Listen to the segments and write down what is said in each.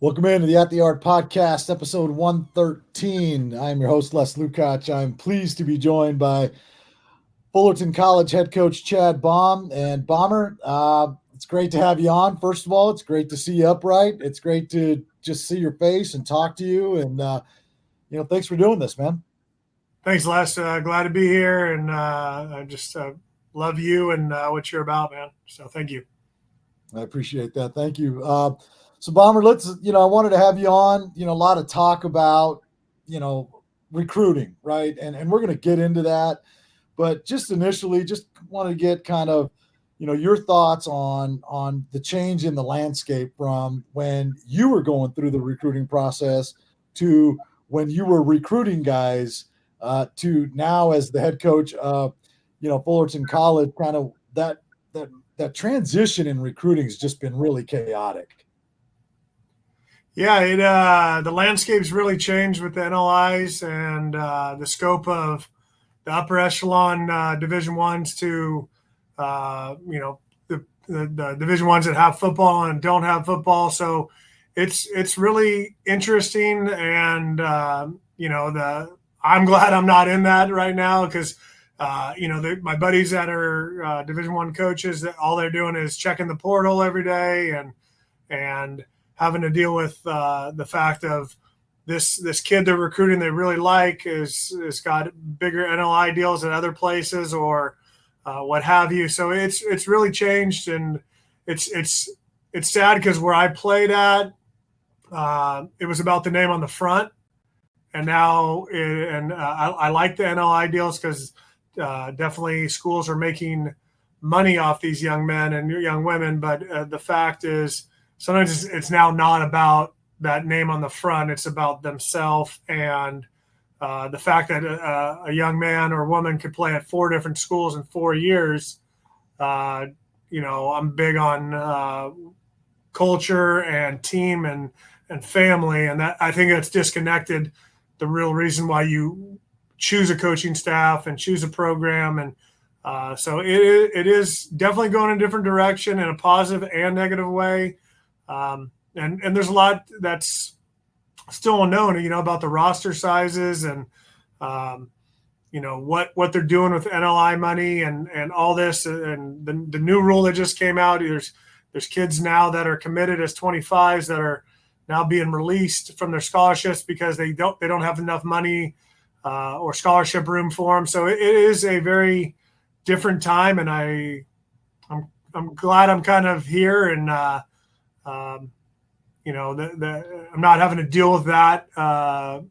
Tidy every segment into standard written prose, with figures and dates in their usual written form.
Welcome into the At the Yard podcast, episode 113. I'm your host, Les Lukach. I'm pleased to be joined by Fullerton College Head Coach Chad Baum. And Bomber, it's great to have you on. First of all, it's great to see you upright. It's great to just see your face and talk to you. And, thanks for doing this, man. Thanks, Les. Glad to be here. And I just love you and what you're about, man. So thank you. I appreciate that. Thank you. So Bomber, I wanted to have you on, a lot of talk about, recruiting, right? And we're going to get into that, but just initially just want to get kind of, your thoughts on the change in the landscape from when you were going through the recruiting process to when you were recruiting guys to now as the head coach of, Fullerton College. Kind of that transition in recruiting has just been really chaotic. Yeah, the landscape's really changed with the NLIs and the scope of the upper echelon Division Ones to, the Division Ones that have football and don't have football. So it's really interesting, and I'm glad I'm not in that right now because. My buddies that are Division I coaches, that all they're doing is checking the portal every day and having to deal with the fact of this kid they're recruiting they really like is got bigger NLI deals at other places or what have you. So it's really changed, and it's sad because where I played at, it was about the name on the front, and now I like the NLI deals because. Definitely schools are making money off these young men and young women, but the fact is sometimes it's now not about that name on the front. It's about themselves and the fact that a young man or woman could play at 4 different schools in 4 years. I'm big on culture and team and family, and that I think that's disconnected the real reason why you choose a coaching staff and choose a program. And so it is definitely going in a different direction in a positive and negative way. And there's a lot that's still unknown, about the roster sizes and, what they're doing with NLI money and all this. And the new rule that just came out, there's kids now that are committed as 25s that are now being released from their scholarships because they don't have enough money or scholarship room for them. So it is a very different time, and I'm glad I'm kind of here, and I'm not having to deal with that. I'm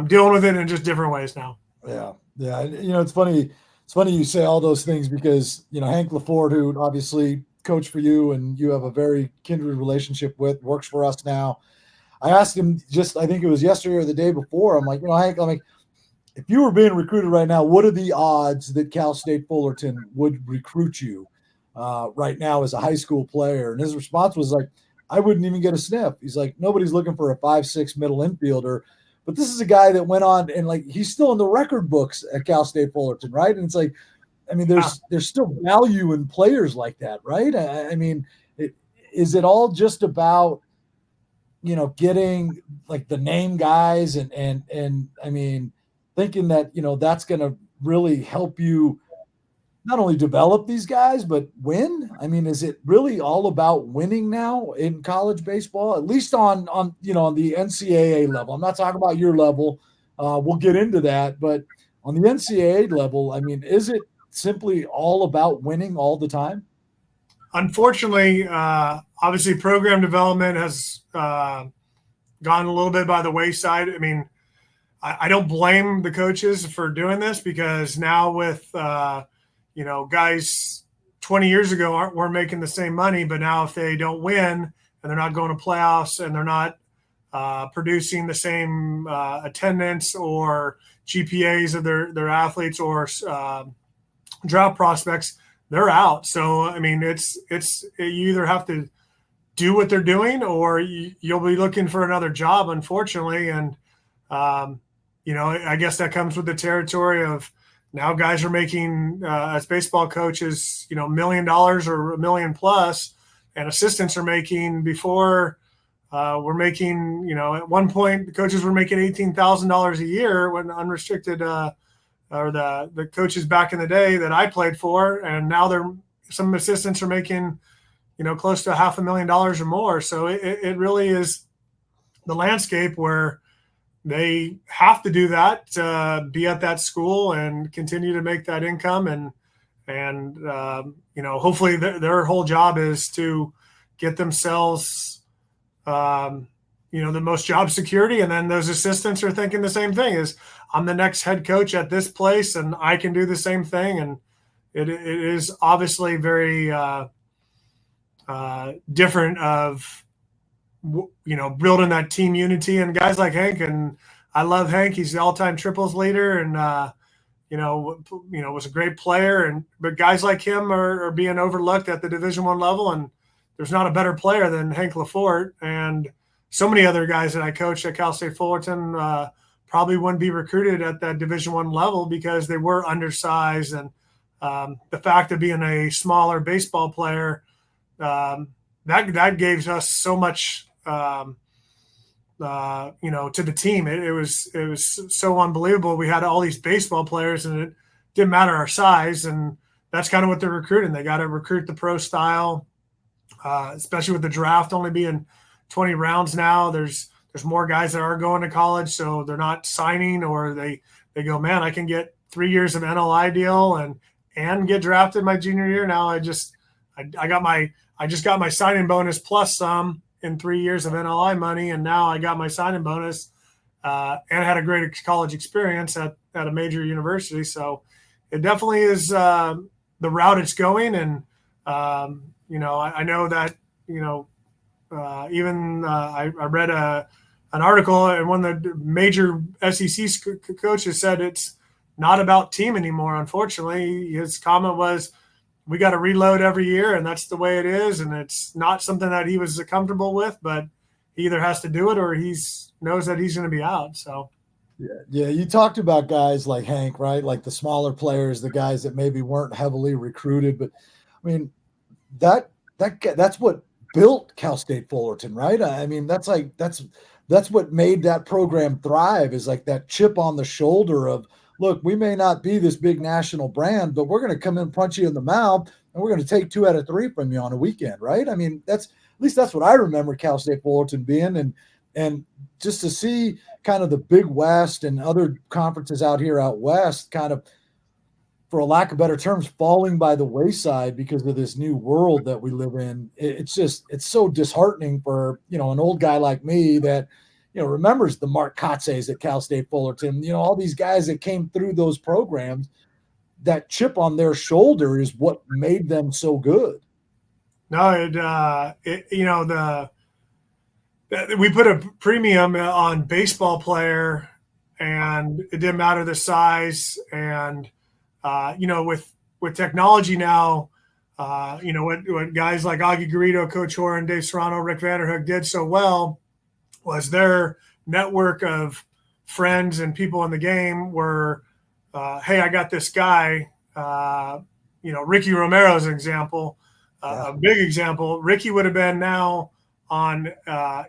dealing with it in just different ways now. Yeah. It's funny. It's funny you say all those things because Hank LaFord, who obviously coached for you and you have a very kindred relationship with, works for us now. I asked him I think it was yesterday or the day before. I'm like, Hank, if you were being recruited right now, what are the odds that Cal State Fullerton would recruit you right now as a high school player? And his response was like, I wouldn't even get a sniff. He's like, nobody's looking for a 5'6" middle infielder. But this is a guy that went on and he's still in the record books at Cal State Fullerton, right? And it's like, there's still value in players like that, right? Is it all just about getting the name guys and thinking that that's going to really help you not only develop these guys, but win? Is it really all about winning now in college baseball, at least on the NCAA level? I'm not talking about your level. We'll get into that, but on the NCAA level, is it simply all about winning all the time? Unfortunately, obviously program development has gone a little bit by the wayside. I don't blame the coaches for doing this because now with, guys 20 years ago weren't making the same money, but now if they don't win and they're not going to playoffs and they're not producing the same attendance or GPAs of their athletes or draft prospects, they're out. So, it's you either have to do what they're doing or you'll be looking for another job, unfortunately. And, I guess that comes with the territory of now guys are making, as baseball coaches, $1 million or $1 million plus. and assistants are making before. We're making, at one point the coaches were making $18,000 a year when unrestricted, or the coaches back in the day that I played for, and now some assistants are making, close to $500,000 or more. So it really is the landscape where they have to do that to be at that school and continue to make that income. And hopefully their whole job is to get themselves, the most job security. And then those assistants are thinking the same thing: is I'm the next head coach at this place and I can do the same thing. And it is obviously very different of, building that team unity. And guys like Hank, and I love Hank. He's the all-time triples leader, and was a great player. But guys like him are being overlooked at the Division I level, and there's not a better player than Hank Lafort. And so many other guys that I coached at Cal State Fullerton probably wouldn't be recruited at that Division I level because they were undersized. And the fact of being a smaller baseball player, that gave us so much, to the team. It was so unbelievable. We had all these baseball players, and it didn't matter our size. And that's kind of what they're recruiting. They got to recruit the pro style, especially with the draft only being 20 rounds now. There's more guys that are going to college, so they're not signing, or they go, man, I can get 3 years of NLI deal and get drafted my junior year. Now I just got my signing bonus plus some in 3 years of NLI money, and now I got my signing bonus and had a great college experience at a major university. So it definitely is the route it's going. And I know that I read an article, and one of the major SEC coaches said it's not about team anymore. Unfortunately, his comment was, we got to reload every year, and that's the way it is. And it's not something that he was comfortable with, but he either has to do it or knows that he's going to be out. So, yeah. You talked about guys like Hank, right? Like the smaller players, the guys that maybe weren't heavily recruited, but I mean, that's what built Cal State Fullerton, right? I mean, that's what made that program thrive, is like that chip on the shoulder of, look, we may not be this big national brand, but we're going to come in, punch you in the mouth, and we're going to take 2 out of 3 from you on a weekend, right? I mean, at least that's what I remember Cal State Fullerton being. And just to see kind of the Big West and other conferences out west kind of, for a lack of better terms, falling by the wayside because of this new world that we live in. It's so disheartening for, an old guy like me that, remembers the Mark Kotze's at Cal State Fullerton, all these guys that came through those programs. That chip on their shoulder is what made them so good. No, we put a premium on baseball player, and it didn't matter the size. And with technology now, what guys like Augie Garrido, Coach Horan, Dave Serrano, Rick Vanderhook did so well was their network of friends and people in the game were, hey, I got this guy, Ricky Romero is an example, a big example. Ricky would have been now on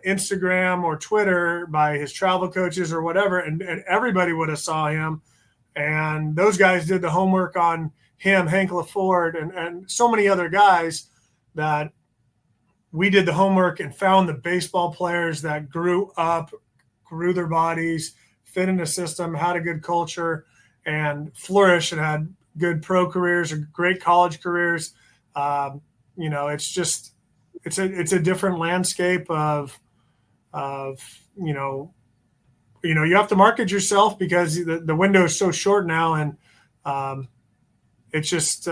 Instagram or Twitter by his travel coaches or whatever, and everybody would have saw him. And those guys did the homework on him, Hank Lafort, and so many other guys that we did the homework and found the baseball players that grew up, grew their bodies, fit in the system, had a good culture, and flourished and had good pro careers or great college careers. It's a different landscape of you have to market yourself because the window is so short now, and it's just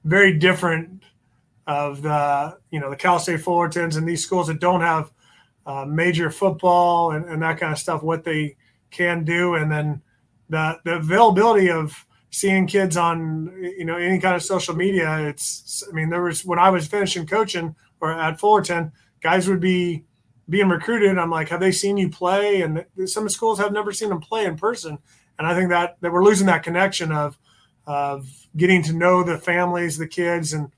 very different of the Cal State Fullertons and these schools that don't have major football and that kind of stuff, what they can do. And then the availability of seeing kids on, any kind of social media. There was, when I was finishing coaching or at Fullerton, guys would be being recruited. I'm like, have they seen you play? And some schools have never seen them play in person. And I think that we're losing that connection of getting to know the families, the kids. And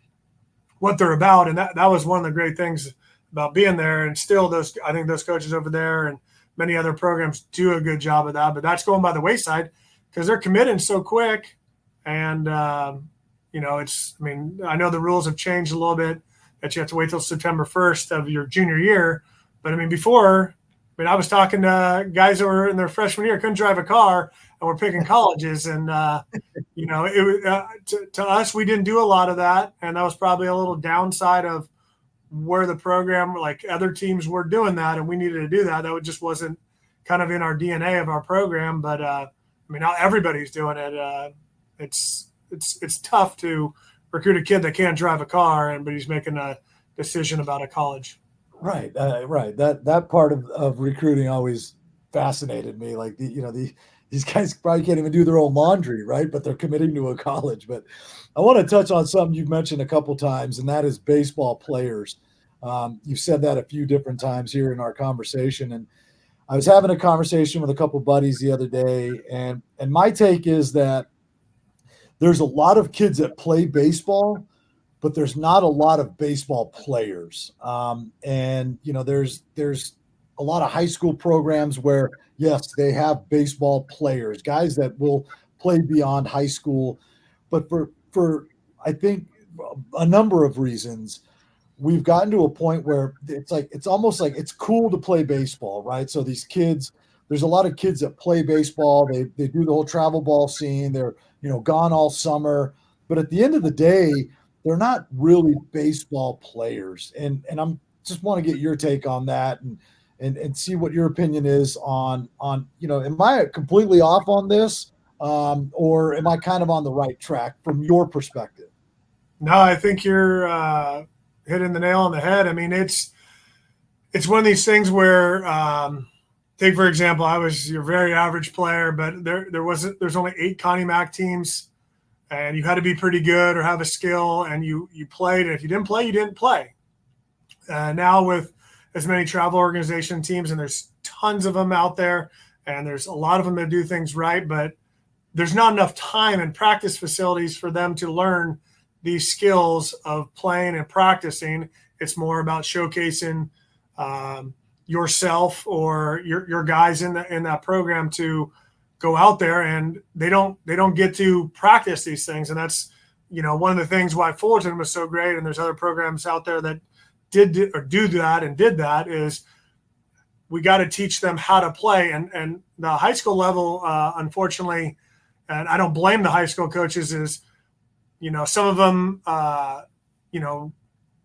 what they're about. And that was one of the great things about being there. And still I think those coaches over there and many other programs do a good job of that, but that's going by the wayside because they're committing so quick. And, I know the rules have changed a little bit that you have to wait till September 1st of your junior year. But before, I was talking to guys that were in their freshman year, couldn't drive a car, and we're picking colleges. And, to us, we didn't do a lot of that. And that was probably a little downside of where the program, like other teams were doing that. And we needed to do that. That just wasn't kind of in our DNA of our program. But, now everybody's doing it. It's tough to recruit a kid that can't drive a car, but he's making a decision about a college. Right. Right. That part of recruiting always fascinated me. Like, these guys probably can't even do their own laundry, right? But they're committing to a college. But I want to touch on something you've mentioned a couple times, and that is baseball players. You've said that a few different times here in our conversation. And I was having a conversation with a couple buddies the other day, and my take is that there's a lot of kids that play baseball, but there's not a lot of baseball players. There's a lot of high school programs where, yes, they have baseball players, guys that will play beyond high school. But for I think a number of reasons, we've gotten to a point where it's almost like it's cool to play baseball, right? So there's a lot of kids that play baseball. They do the whole travel ball scene. They're, gone all summer. But at the end of the day, they're not really baseball players. And I'm just want to get your take on that and see what your opinion is on, am I completely off on this? Or am I kind of on the right track from your perspective? No, I think you're hitting the nail on the head. It's one of these things where, take for example, I was your very average player, but there's only 8 Connie Mack teams, and you had to be pretty good or have a skill, and you played. And if you didn't play, you didn't play. Now with as many travel organization teams, and there's tons of them out there, and there's a lot of them that do things right, but there's not enough time and practice facilities for them to learn these skills of playing and practicing. It's more about showcasing yourself or your guys in that program to go out there, and they don't get to practice these things. And that's, one of the things why Fullerton was so great. And there's other programs out there that did that is we got to teach them how to play. And the high school level, unfortunately, and I don't blame the high school coaches, is, some of them,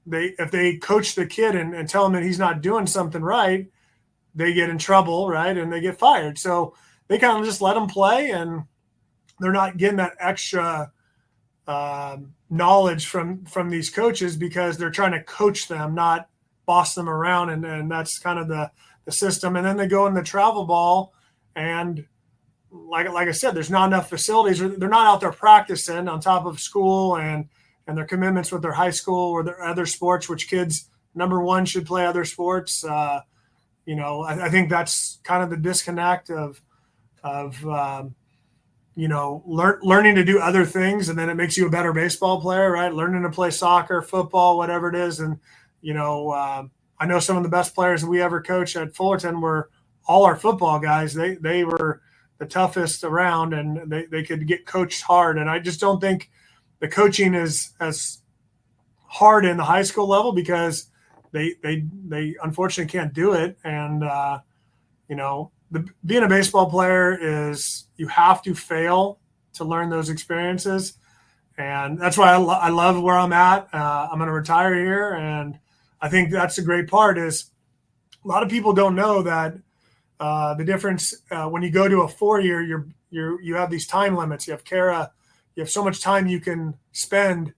if they coach the kid and tell him that he's not doing something right, they get in trouble, right? And they get fired. So they kind of just let them play, and they're not getting that extra knowledge from these coaches because they're trying to coach them, not boss them around. And that's kind of the system. And then they go in the travel ball, and like I said, there's not enough facilities. They're not out there practicing on top of school and their commitments with their high school or their other sports, which kids, number one, should play other sports. I think that's kind of the disconnect of learning to do other things, and then it makes you a better baseball player, right? Learning to play soccer, football, whatever it is. And, I know some of the best players that we ever coached at Fullerton were all our football guys. They were the toughest around, and they could get coached hard. And I just don't think the coaching is as hard in the high school level because they unfortunately can't do it. And, being a baseball player is you have to fail to learn those experiences. And that's why I love where I'm at. I'm going to retire here. And I think that's the great part is a lot of people don't know that the difference when you go to a 4-year, you have these time limits. You have CARA. You have so much time you can spend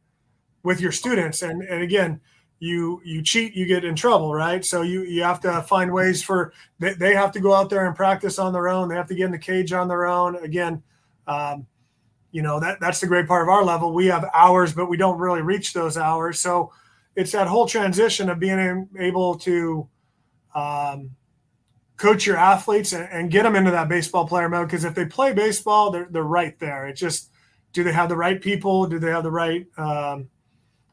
with your students. And again, you cheat, you get in trouble, right? So you have to find ways they have to go out there and practice on their own. They have to get in the cage on their own. Again, that's the great part of our level. We have hours, but we don't really reach those hours. So it's that whole transition of being able to coach your athletes and get them into that baseball player mode. Because if they play baseball, they're right there. It's just, do they have the right people? Do they have the right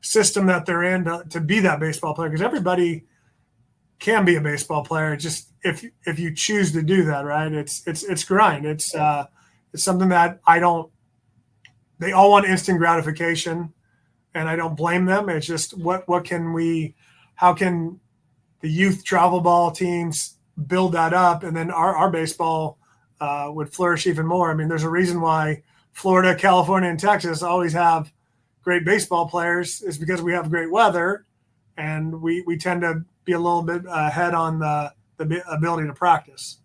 system that they're in to be that baseball player, because everybody can be a baseball player. Just if you choose to do that, right? It's grind. It's something that they all want instant gratification, and I don't blame them. It's just how can the youth travel ball teams build that up, and then our baseball would flourish even more. I mean, there's a reason why Florida, California, and Texas always have great baseball players, is because we have great weather, and we tend to be a little bit ahead on the ability to practice.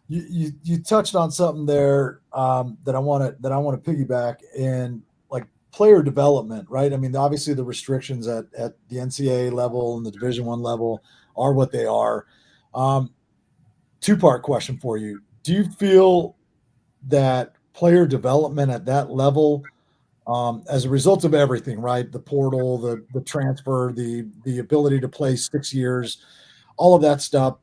You touched on something there that I want to piggyback, and like player development, right? I mean, obviously the restrictions at the NCAA level and the Division I level are what they are. Two-part question for you: do you feel that player development at that level, as a result of everything, right? The portal, the transfer, the ability to play 6 years, all of that stuff.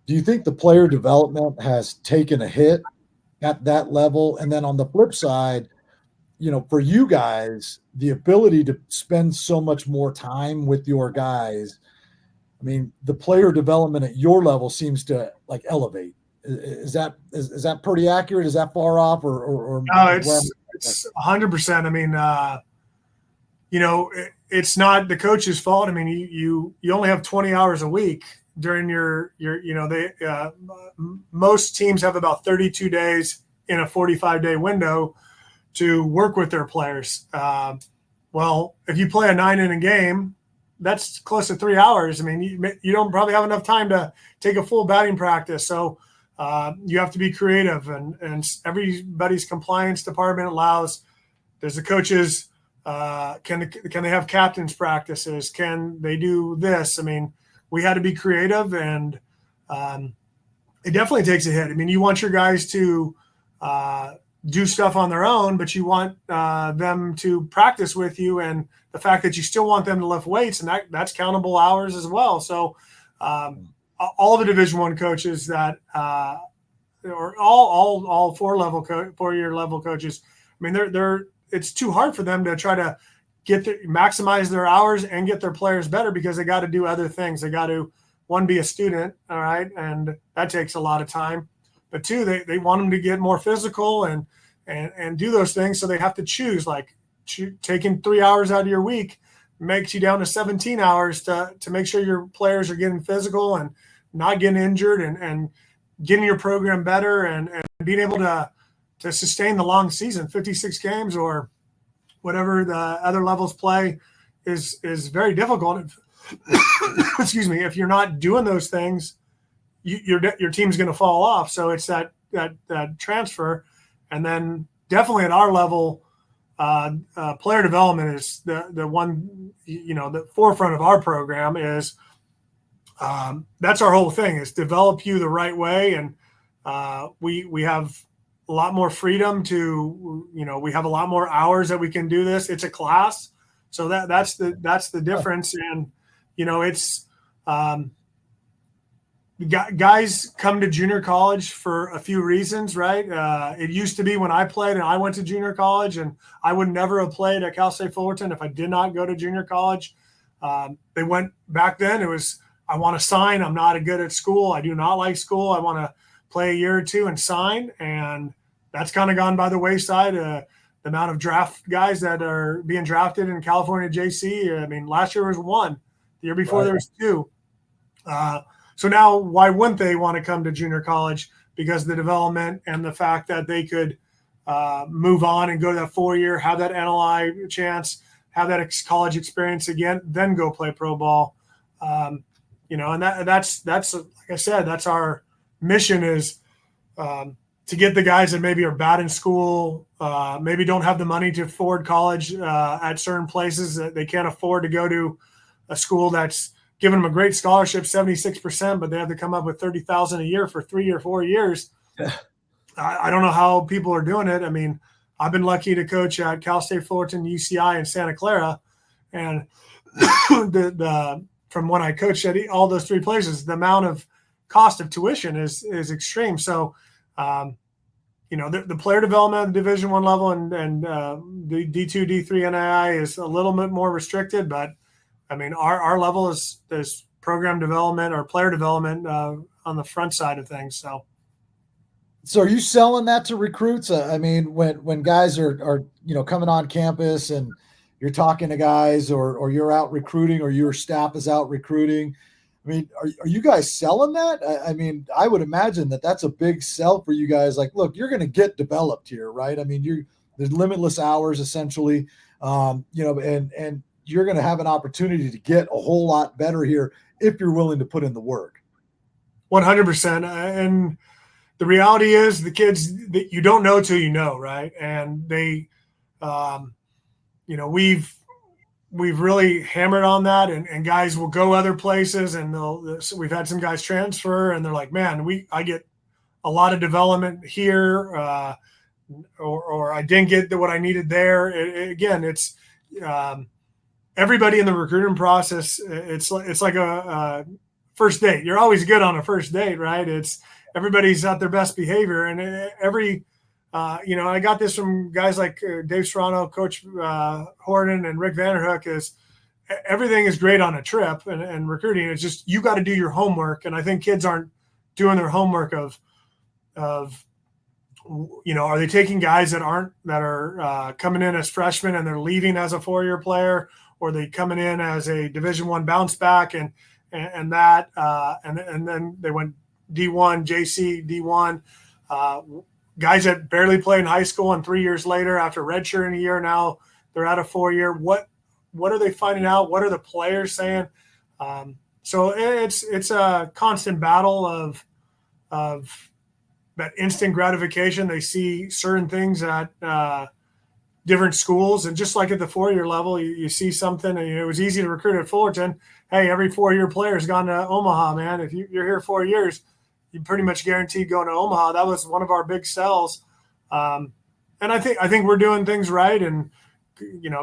Do you think the player development has taken a hit at that level? And then on the flip side, for you guys, the ability to spend so much more time with your guys, I mean, the player development at your level seems to like elevate. Is that pretty accurate? Is that far off or no, it's 100%. I mean, it's not the coach's fault. I mean, you only have 20 hours a week during your most teams have about 32 days in a 45-day window to work with their players. Well, if you play a 9-inning game, that's close to 3 hours. I mean, you don't probably have enough time to take a full batting practice. So you have to be creative, and everybody's compliance department allows. There's the coaches. Can they have captains practices? Can they do this? I mean, we had to be creative, and it definitely takes a hit. I mean, you want your guys to do stuff on their own, but you want them to practice with you, and the fact that you still want them to lift weights, and that's countable hours as well. So all the Division I coaches that or all four-year level coaches, I mean, it's too hard for them to try to maximize their hours and get their players better, because they got to do other things. They got to, one, be a student, all right, and that takes a lot of time. But two, they want them to get more physical and do those things. So they have to choose, taking 3 hours out of your week makes you down to 17 hours to make sure your players are getting physical and not getting injured, and getting your program better, and being able to sustain the long season. 56 games or whatever the other levels play is very difficult. Excuse me. If you're not doing those things, your team's going to fall off. So it's that transfer. And then definitely at our level, player development is the one, the forefront of our program is, that's our whole thing, is develop you the right way. And we have a lot more freedom to, we have a lot more hours that we can do this. It's a class. So that's the difference. And, it's, guys come to junior college for a few reasons, right? It used to be when I played and I went to junior college, and I would never have played at Cal State Fullerton if I did not go to junior college. They went back then. It was, I want to sign. I'm not good at school. I do not like school. I want to play a year or two and sign. And that's kind of gone by the wayside. The amount of draft guys that are being drafted in California JC. I mean, last year was 1. The year before there was 2. So now why wouldn't they want to come to junior college? Because the development and the fact that they could move on and go to that 4-year, have that NLI chance, have that college experience again, then go play pro ball. And that's like I said, that's our mission, is to get the guys that maybe are bad in school, maybe don't have the money to afford college at certain places, that they can't afford to go to a school that's giving them a great scholarship, 76%, but they have to come up with $30,000 a year for 3 or 4 years. Yeah. I don't know how people are doing it. I mean, I've been lucky to coach at Cal State Fullerton, UCI, and Santa Clara, and from when I coached at all those 3 places, the amount of cost of tuition is extreme. So the player development at the Division I level and the D2, D3 NAI is a little bit more restricted, but I mean, our level is program development or player development on the front side of things. So are you selling that to recruits? I mean, when guys are coming on campus and you're talking to guys or you're out recruiting or your staff is out recruiting, I mean, are you guys selling that? I mean, I would imagine that's a big sell for you guys. Like, look, you're going to get developed here, right? I mean, there's limitless hours essentially, and you're going to have an opportunity to get a whole lot better here if you're willing to put in the work. 100%. And the reality is the kids that you don't know till you know, right? And they, we've really hammered on that, and guys will go other places, and we've had some guys transfer, and they're like, man, I get a lot of development here, or I didn't get what I needed there. Again, it's everybody in the recruiting process. It's like a first date. You're always good on a first date, right? It's everybody's at their best behavior, and I got this from guys like Dave Serrano, Coach Horton, and Rick Vanderhook. Is everything is great on a trip and recruiting. It's just you got to do your homework, and I think kids aren't doing their homework of are they taking guys that are coming in as freshmen and they're leaving as a 4-year player, or are they coming in as a Division I bounce back and then they went D1, JC, D1. Guys that barely played in high school and 3 years later, after redshirting a year, now they're at a 4-year. What are they finding out? What are the players saying? So it's a constant battle of that instant gratification. They see certain things at different schools, and just like at the 4-year level, you see something, and it was easy to recruit at Fullerton. Hey, every 4-year player has gone to Omaha, man. If you're here 4 years, you pretty much guaranteed going to Omaha. That was one of our big sells. And I think we're doing things right, and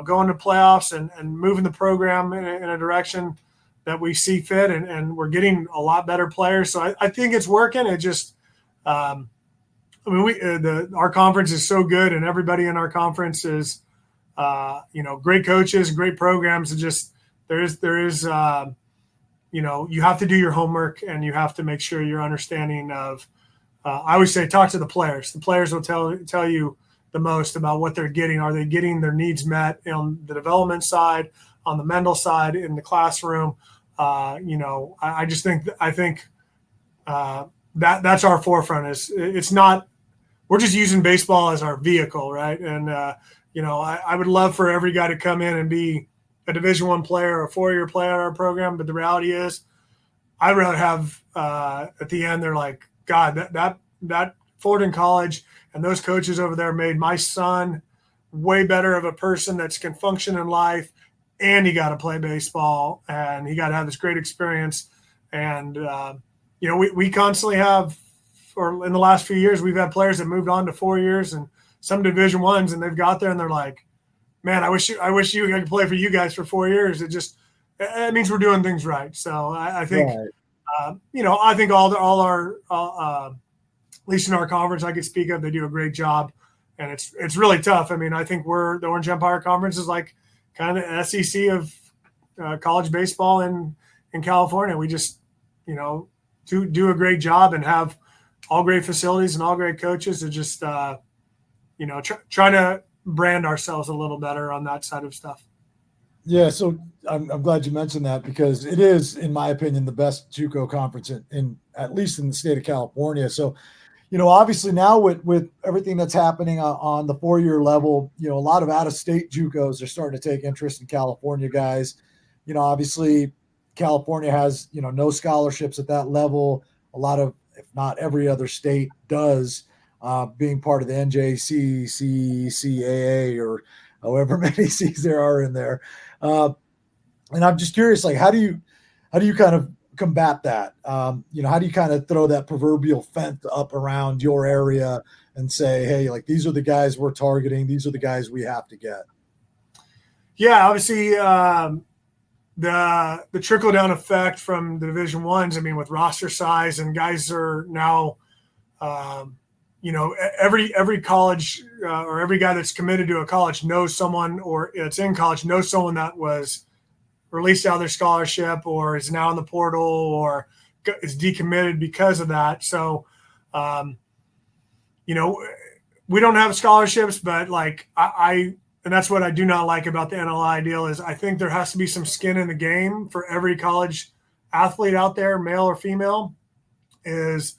going to playoffs and moving the program in a direction that we see fit, and we're getting a lot better players. So I think it's working. It just our conference is so good, and everybody in our conference is great coaches, great programs. And just there is you have to do your homework, and you have to make sure you're understanding of I always say talk to the players. The players will tell you the most about what they're getting. Are they getting their needs met on the development side, on the mental side, in the classroom? I think that's our forefront. It's not, we're just using baseball as our vehicle, right? And I would love for every guy to come in and be a Division I player or a 4-year player in our program, but the reality is, I'd rather have at the end they're like, God, that Fullerton College and those coaches over there made my son way better of a person that can function in life, and he got to play baseball, and he got to have this great experience. And we constantly have, or in the last few years, we've had players that moved on to 4 years and some Division I's, and they've got there and they're like, man, I wish I could play for you guys for 4 years. It means we're doing things right. So I think, right. I think all our at least in our conference I could speak of, they do a great job, and it's really tough. I mean, I think the Orange Empire Conference is like kind of the SEC of college baseball in California. We just, do a great job and have all great facilities and all great coaches to just, try to brand ourselves a little better on that side of stuff. Yeah, so I'm glad you mentioned that, because it is, in my opinion, the best JUCO conference in at least in the state of California. So, obviously now with everything that's happening on the 4-year level, a lot of out-of-state JUCOs are starting to take interest in California guys. Obviously California has, no scholarships at that level. A lot of, if not every other state does, being part of the NJCCAA or however many C's there are in there. And I'm just curious, like, how do you kind of combat that? How do you kind of throw that proverbial fence up around your area and say, hey, like, these are the guys we're targeting. These are the guys we have to get. Yeah, obviously the trickle down effect from the Division I's, I mean, with roster size, and guys are now, every college or every guy that's committed to a college knows someone, or it's in college, knows someone that was released out of their scholarship or is now in the portal or is decommitted because of that. So, we don't have scholarships, but like and that's what I do not like about the NLI deal is I think there has to be some skin in the game for every college athlete out there, male or female. Is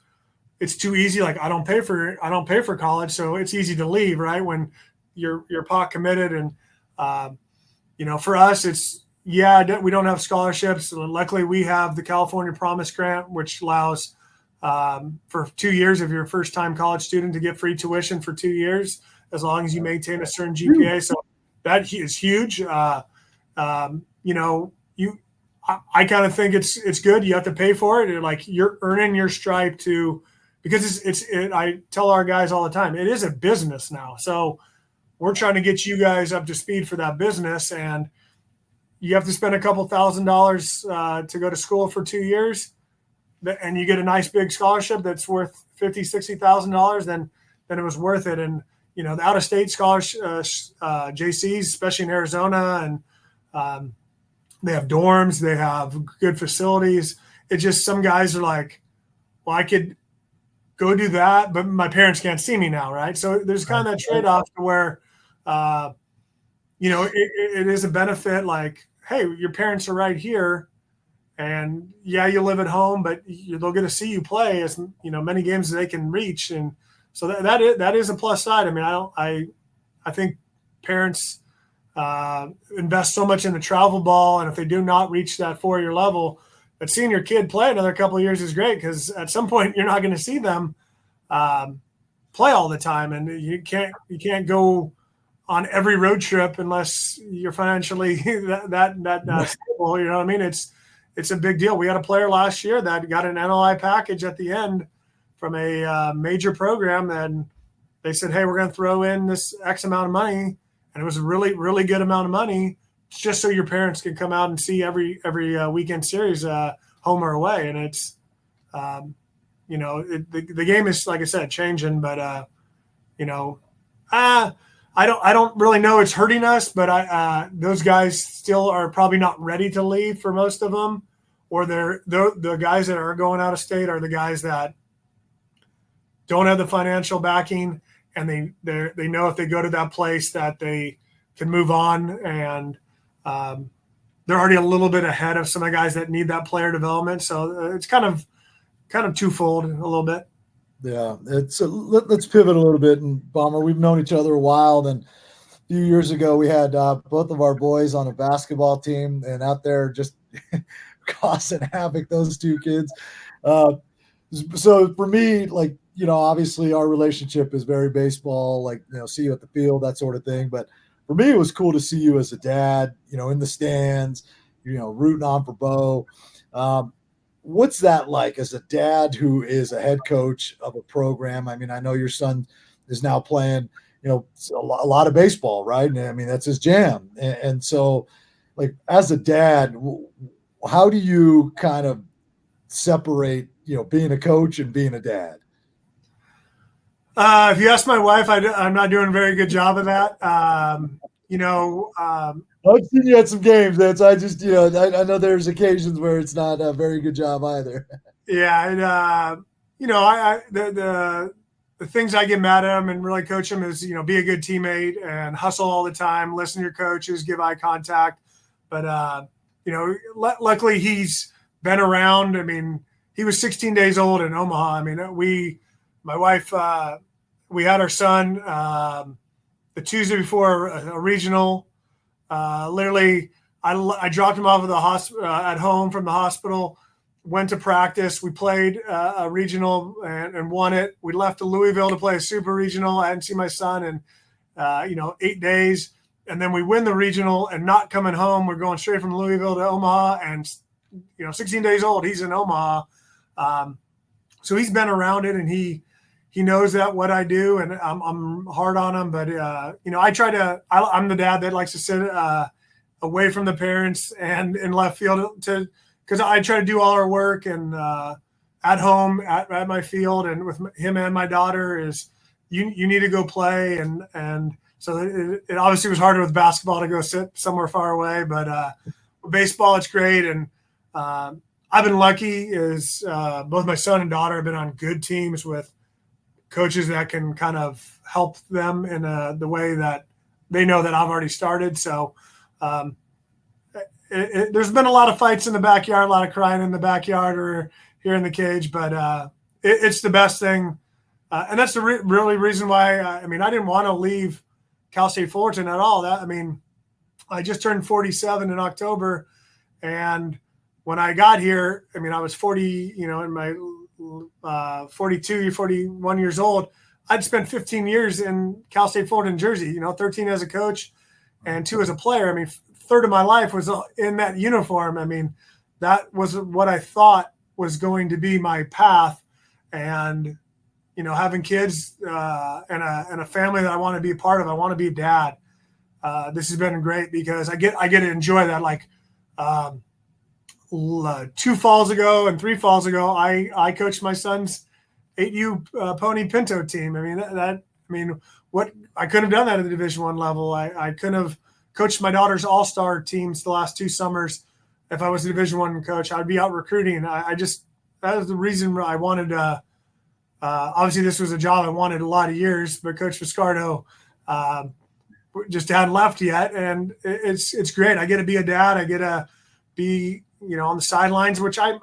it's too easy. Like I don't pay for college, so it's easy to leave, right? When you're pot committed, and for us, we don't have scholarships. Luckily, we have the California Promise Grant, which allows for 2 years of your first-time college student to get free tuition for 2 years, as long as you maintain a certain GPA. So that is huge. I kind of think it's good. You have to pay for it. Like you're earning your stripe because I tell our guys all the time, it is a business now. So we're trying to get you guys up to speed for that business, and you have to spend a couple $1,000s to go to school for 2 years, and you get a nice big scholarship that's worth $50,000, $60,000. Then it was worth it. And the out-of-state scholarships, JCs, especially in Arizona, and they have dorms, they have good facilities. It's just some guys are like, well, I could go do that, but my parents can't see me now, right? So there's kind of that trade-off to where, it is a benefit. Like, hey, your parents are right here, and yeah, you live at home, but they'll get to see you play as many games as they can reach, and so that is a plus side. I mean, I think parents invest so much in the travel ball, and if they do not reach that 4-year level, but seeing your kid play another couple of years is great, because at some point you're not going to see them play all the time, and you can't go on every road trip unless you're financially that stable. You know what I mean? It's a big deal. We had a player last year that got an NLI package at the end from a major program, and they said, hey, we're going to throw in this X amount of money. And it was a really, really good amount of money, just so your parents can come out and see every weekend series, home or away. And it's, the game is, like I said, changing. But I don't really know it's hurting us. But those guys still are probably not ready to leave for most of them, or the guys that are going out of state are the guys that don't have the financial backing. And they know if they go to that place that they can move on, and they're already a little bit ahead of some of the guys that need that player development. So it's kind of twofold a little bit. Yeah, let's pivot a little bit. And Bomber, we've known each other a while, and a few years ago we had both of our boys on a basketball team, and out there just causing havoc. Those two kids. So for me, like, obviously our relationship is very baseball, like, see you at the field, that sort of thing. But for me, it was cool to see you as a dad, in the stands, rooting on for Bo. What's that like as a dad who is a head coach of a program? I mean, I know your son is now playing, a lot of baseball, right? And I mean, that's his jam. And so, like, as a dad, how do you kind of separate, being a coach and being a dad? If you ask my wife, I'm not doing a very good job of that. I've seen you at some games. I just, I know there's occasions where it's not a very good job either. Yeah. And, the things I get mad at him and really coach him is, be a good teammate and hustle all the time, listen to your coaches, give eye contact. But, luckily he's been around. I mean, he was 16 days old in Omaha. I mean, my wife, we had our son the Tuesday before a regional. Literally, I dropped him off at the hospital at home from the hospital. Went to practice. We played a regional and won it. We left to Louisville to play a super regional. I hadn't seen my son in 8 days, and then we win the regional and not coming home. We're going straight from Louisville to Omaha, and 16 days old. He's in Omaha. So he's been around it, and he knows that what I do, and I'm hard on him. But I try to. I'm the dad that likes to sit away from the parents and in left field because I try to do all our work and at home at my field and with him and my daughter is you need to go play. And so it obviously was harder with basketball to go sit somewhere far away, but with baseball, it's great. And I've been lucky is both my son and daughter have been on good teams with coaches that can kind of help them in the way that they know that I've already started. So there's been a lot of fights in the backyard, a lot of crying in the backyard or here in the cage, but it's the best thing. And that's the really reason why, I didn't want to leave Cal State Fullerton at all. I just turned 47 in October. And when I got here, I was 40, in my 42, 41 years old. I'd spent 15 years in Cal State Fullerton jersey, 13 as a coach and 2 as a player. Third of my life was in that uniform. That was what I thought was going to be my path. And, having kids and a family that I want to be a part of, I want to be a dad. This has been great because I get to enjoy that. Like 2 falls ago and 3 falls ago, I coached my son's 8U pony pinto team. What I couldn't have done that at the Division I level. I couldn't have coached my daughter's all-star teams the last 2 summers. If I was a Division I coach, I'd be out recruiting. That was the reason I wanted to. Obviously, this was a job I wanted a lot of years, but Coach Viscardo just hadn't left yet, and it's great. I get to be a dad. I get to be on the sidelines, which I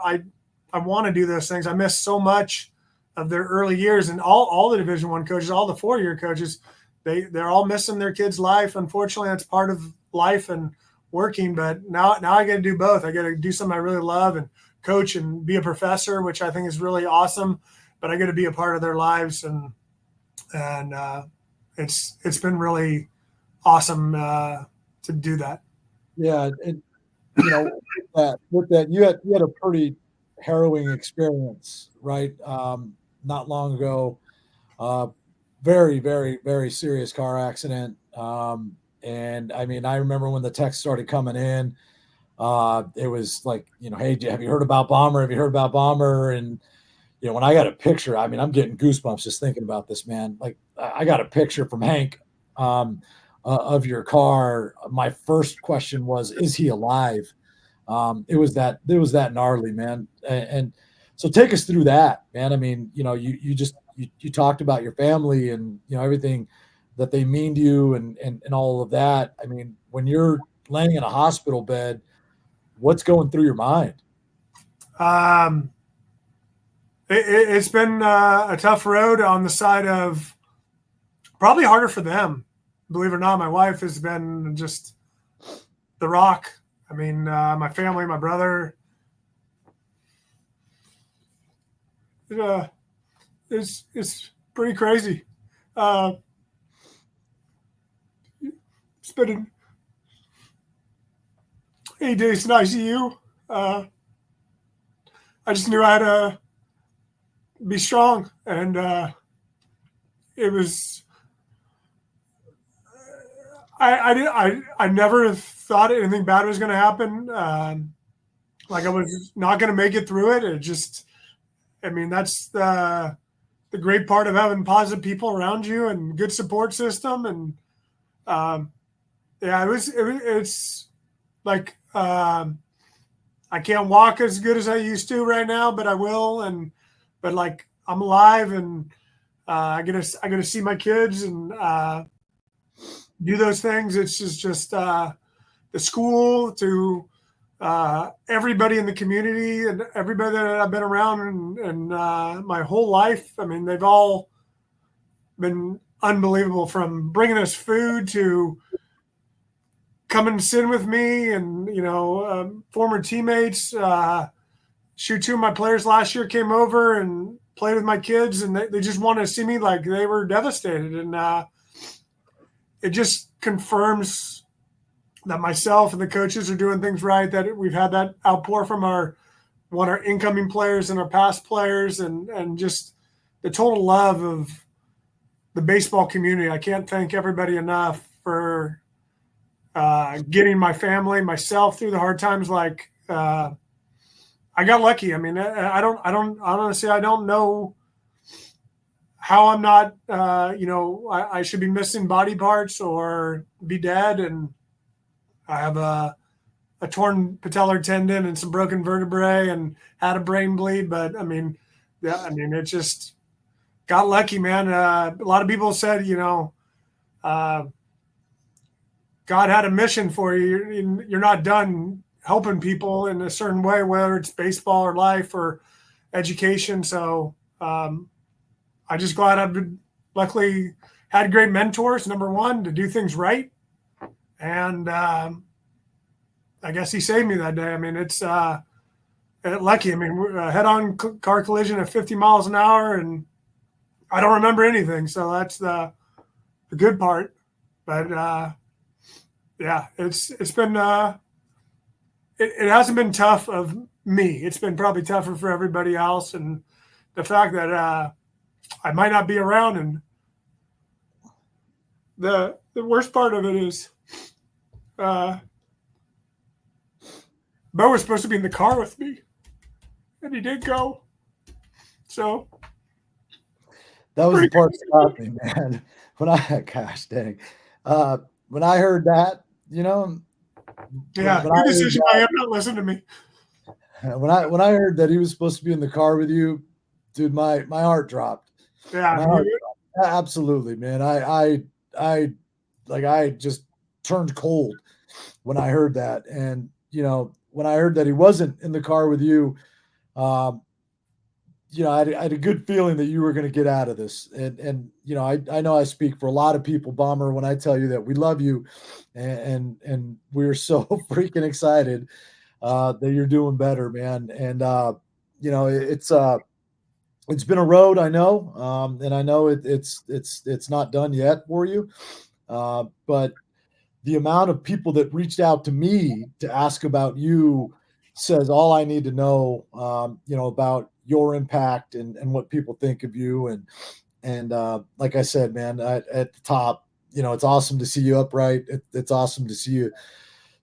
want to do those things. I miss so much of their early years, and all the Division I coaches, all the 4-year coaches, they're all missing their kids' life. Unfortunately, that's part of life and working. But now I get to do both. I get to do something I really love and coach and be a professor, which I think is really awesome. But I get to be a part of their lives, and it's been really awesome to do that. Yeah, and with that you had a pretty harrowing experience, right? Not long ago, very, very, very serious car accident. And I remember when the text started coming in, it was like, hey, have you heard about Bomber? Have you heard about Bomber? And when I got a picture, I'm getting goosebumps just thinking about this, man. Like I got a picture from Hank of your car. My first question was, is he alive? It was that gnarly, man. And so take us through that, man. You talked about your family and, everything that they mean to you and all of that. When you're laying in a hospital bed, what's going through your mind? It's been a tough road on the side of probably harder for them. Believe it or not, my wife has been just the rock. My family, my brother, it's pretty crazy. It's been 8 days in ICU. I just knew I had to be strong, and it was. I never thought anything bad was going to happen. Like I was not going to make it through it. It just, that's the great part of having positive people around you and good support system. And it's like I can't walk as good as I used to right now, but I will. But like I'm alive, and I get to see my kids and do those things. It's just the school to everybody in the community and everybody that I've been around and my whole life. They've all been unbelievable, from bringing us food to coming and sitting with me and, former teammates. 2 of my players last year came over and played with my kids, and they just wanted to see me. Like they were devastated. And it just confirms that myself and the coaches are doing things right, that we've had that outpour from our incoming players and our past players, and just the total love of the baseball community. I can't thank everybody enough for getting my family, myself through the hard times. Like I got lucky. I don't honestly, I don't know how I'm not, I should be missing body parts or be dead. And I have a torn patellar tendon and some broken vertebrae and had a brain bleed. But it just got lucky, man. A lot of people said, God had a mission for you. You're not done helping people in a certain way, whether it's baseball or life or education. So I just glad I've been, luckily had great mentors, number one, to do things right. And I guess he saved me that day. I mean, it's lucky. I mean, head-on car collision at 50 miles an hour, and I don't remember anything. So that's the good part. But yeah, it's been it hasn't been tough of me. It's been probably tougher for everybody else, and the fact that I might not be around, and the worst part of it is Bo was supposed to be in the car with me, and he did go. So that was the part that got me, man. Gosh dang, when I heard that, yeah, good decision. I am not listening to me. When I heard that he was supposed to be in the car with you, dude, my heart dropped. Yeah, absolutely, man. I just turned cold when I heard that, and when I heard that he wasn't in the car with you, I had a good feeling that you were going to get out of this, and I know I speak for a lot of people, Bomber, when I tell you that we love you, and we're so freaking excited that you're doing better, man. And it's been a road, I know, and I know it's not done yet for you, but the amount of people that reached out to me to ask about you says all I need to know, about your impact and what people think of you. And like I said, man, at the top, it's awesome to see you upright. It's awesome to see you,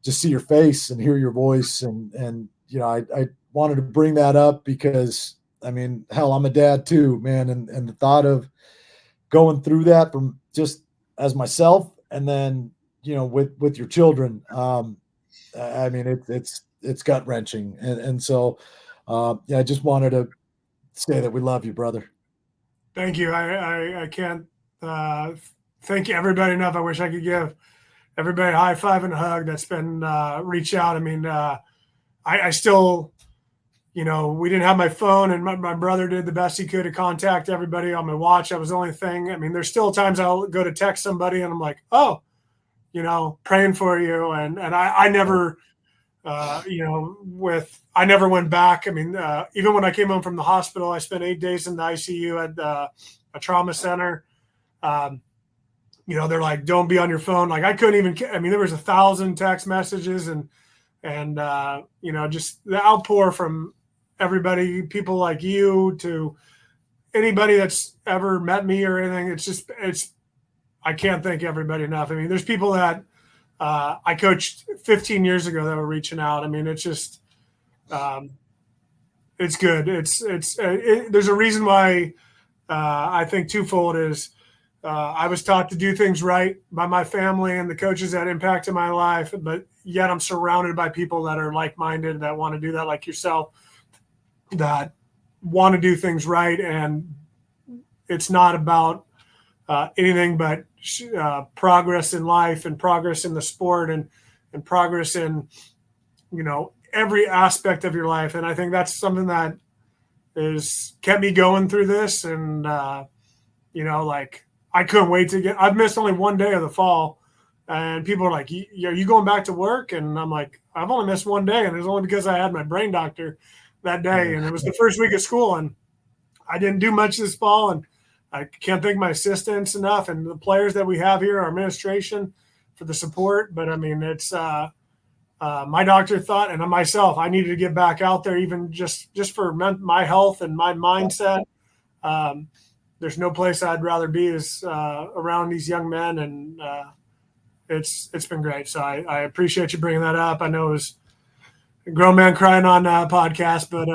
just see your face and hear your voice. And I wanted to bring that up because, I mean, hell, I'm a dad too, man. And the thought of going through that from just as myself, and then, with your children, I mean, it's gut wrenching. And so, I just wanted to say that we love you, brother. Thank you. I can't thank everybody enough. I wish I could give everybody a high five and a hug that's been reached out. I mean, I still, we didn't have my phone, and my brother did the best he could to contact everybody on my watch. That was the only thing. I mean, there's still times I'll go to text somebody and I'm like, oh, praying for you. And I never, I never went back. I mean, even when I came home from the hospital, I spent 8 days in the ICU at a trauma center. They're like, don't be on your phone. Like I couldn't even, there was 1,000 text messages and just the outpour from everybody, people like you to anybody that's ever met me or anything. I can't thank everybody enough. I mean, there's people that I coached 15 years ago that were reaching out. I mean, it's just, it's good. There's a reason why I think twofold is I was taught to do things right by my family and the coaches that impacted my life, but yet I'm surrounded by people that are like-minded, that want to do that, like yourself, that want to do things right. And it's not about anything but progress in life and progress in the sport and progress in, every aspect of your life. And I think that's something that is kept me going through this. And, like I couldn't wait to I've missed only one day of the fall, and people are like, are you going back to work? And I'm like, I've only missed one day. And it was only because I had my brain doctor that day. And it was the first week of school, and I didn't do much this fall. And I can't thank my assistants enough and the players that we have here, our administration, for the support. But I mean, it's my doctor thought, and myself, I needed to get back out there, even just for my health and my mindset. There's no place I'd rather be is around these young men, and it's been great. So I appreciate you bringing that up. I know it was a grown man crying on a podcast, but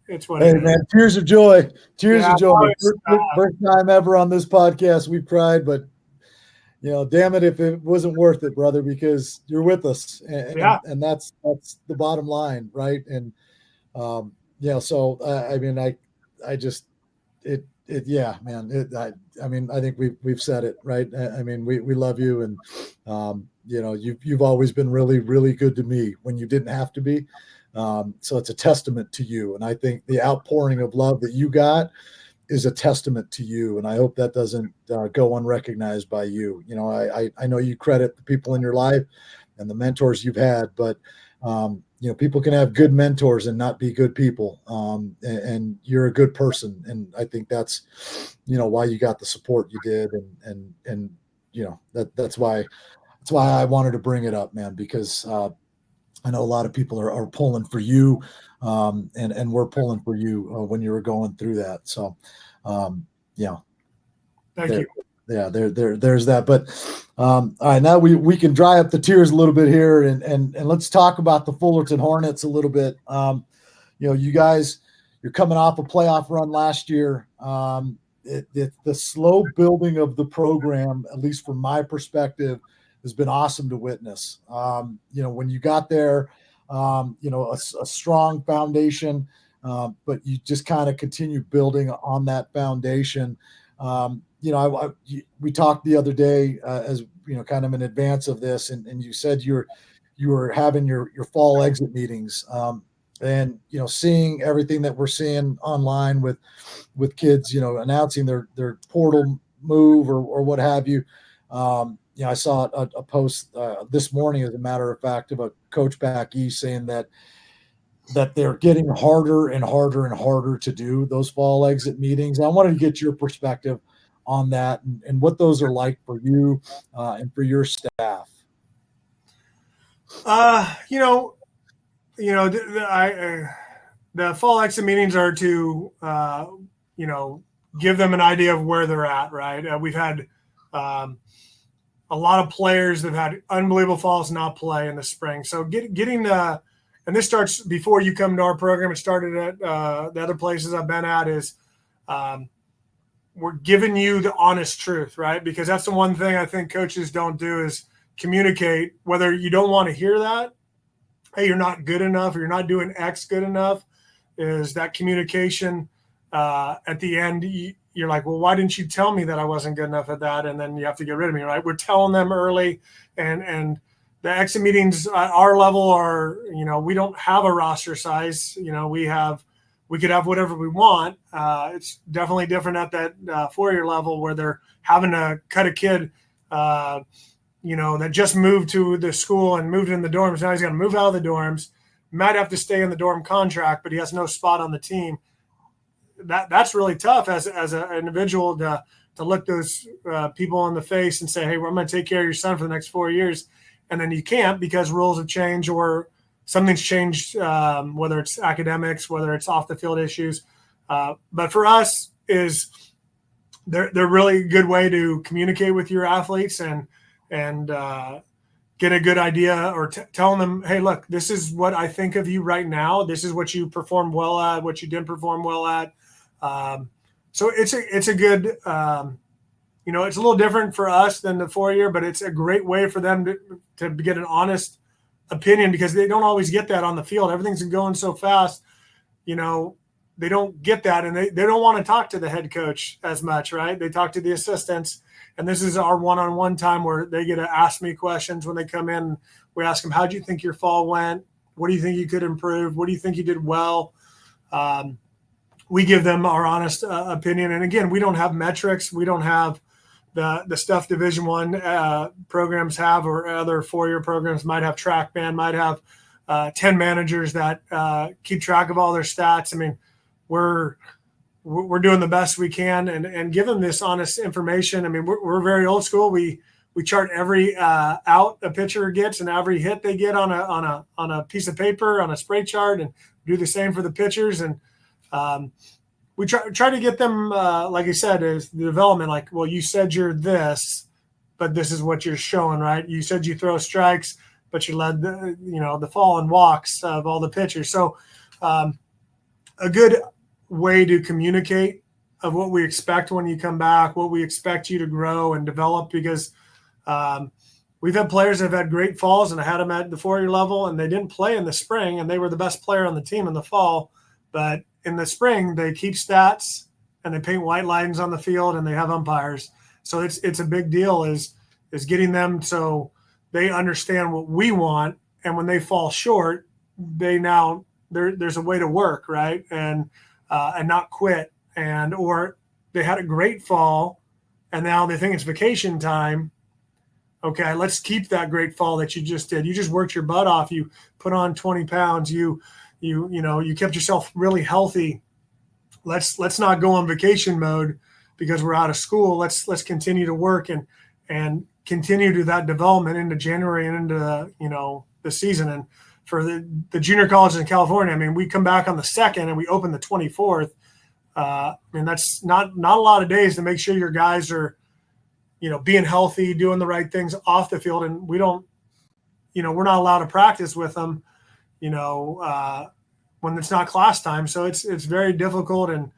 it's what Hey, it is. man, tears of joy. Tears Yeah, of joy. always, First time ever on this podcast. We've cried, but damn it if it wasn't worth it, brother, because you're with us, yeah. and that's the bottom line, right? And so I mean, I just yeah, man. I mean, I think we've said it, right? I mean, we love you, and you've always been really, really good to me when you didn't have to be. So it's a testament to you, and I think the outpouring of love that you got is a testament to you, and I hope that doesn't go unrecognized by you. I know you credit the people in your life and the mentors you've had, but people can have good mentors and not be good people. And you're a good person, and I think that's why you got the support you did, and that's why I wanted to bring it up, man, because I know a lot of people are pulling for you, and we're pulling for you when you were going through that. So, Thank you. there's that. But all right, now we can dry up the tears a little bit here, and let's talk about the Fullerton Hornets a little bit. You guys, you're coming off a playoff run last year. The slow building of the program, at least from my perspective, has been awesome to witness. When you got there, a strong foundation, but you just kind of continue building on that foundation. We talked the other day, as kind of in advance of this, and you said you were having your fall exit meetings, and seeing everything that we're seeing online with kids, announcing their portal move or what have you. I saw a post this morning, as a matter of fact, of a coach back east saying that they're getting harder and harder and harder to do those fall exit meetings. I wanted to get your perspective on that and what those are like for you and for your staff. The fall exit meetings are to give them an idea of where they're at. Right. We've had a lot of players that have had unbelievable falls not play in the spring. So getting and this starts before you come to our program. It started at the other places I've been at is we're giving you the honest truth, right? Because that's the one thing I think coaches don't do is communicate, whether you don't want to hear that, hey, you're not good enough, or you're not doing X good enough, is that communication at the end, you're like, well, why didn't you tell me that I wasn't good enough at that? And then you have to get rid of me, right? We're telling them early, and the exit meetings at our level are, we don't have a roster size. We could have whatever we want. It's definitely different at that 4-year level where they're having to cut a kid, that just moved to the school and moved in the dorms. Now he's got to move out of the dorms, might have to stay in the dorm contract, but he has no spot on the team. That's really tough as an individual to look those people in the face and say, hey, well, I'm going to take care of your son for the next 4 years. And then you can't because rules have changed or something's changed, whether it's academics, whether it's off the field issues. But for us is they're really a good way to communicate with your athletes and get a good idea or telling them, hey, look, this is what I think of you right now. This is what you performed well at, what you didn't perform well at. So it's a good, it's a little different for us than the 4-year, but it's a great way for them to get an honest opinion because they don't always get that on the field. Everything's going so fast, they don't get that. And they don't want to talk to the head coach as much, right? They talk to the assistants. And this is our one-on-one time where they get to ask me questions when they come in. We ask them, how do you think your fall went? What do you think you could improve? What do you think you did well? We give them our honest opinion. And again, we don't have metrics. We don't have the stuff Division I programs have, or other 4-year programs might have TrackMan, might have 10 managers that keep track of all their stats. I mean, we're doing the best we can and give them this honest information. I mean, we're very old school. We chart every out a pitcher gets and every hit they get on a piece of paper, on a spray chart, and do the same for the pitchers. And we try to get them, like I said, is the development. Like, well, you said you're this, but this is what you're showing, right? You said you throw strikes, but you led the fall and walks of all the pitchers. So a good way to communicate of what we expect when you come back, what we expect you to grow and develop, because we've had players that have had great falls, and I had them at the 4-year level, and they didn't play in the spring, and they were the best player on the team in the fall. But in the spring, they keep stats and they paint white lines on the field, and they have umpires. So it's a big deal is getting them so they understand what we want, and when they fall short, there's a way to work, right, and not quit, or they had a great fall, and now they think it's vacation time. Okay, let's keep that great fall that you just did. You just worked your butt off. You put on 20 pounds. You kept yourself really healthy. Let's not go on vacation mode because we're out of school. Let's continue to work and continue to that development into January and into the season. And for the junior colleges in California, I mean, we come back on the 2nd and we open the 24th. I mean, that's not a lot of days to make sure your guys are being healthy, doing the right things off the field. And we don't, we're not allowed to practice with them, when it's not class time. So it's very difficult, and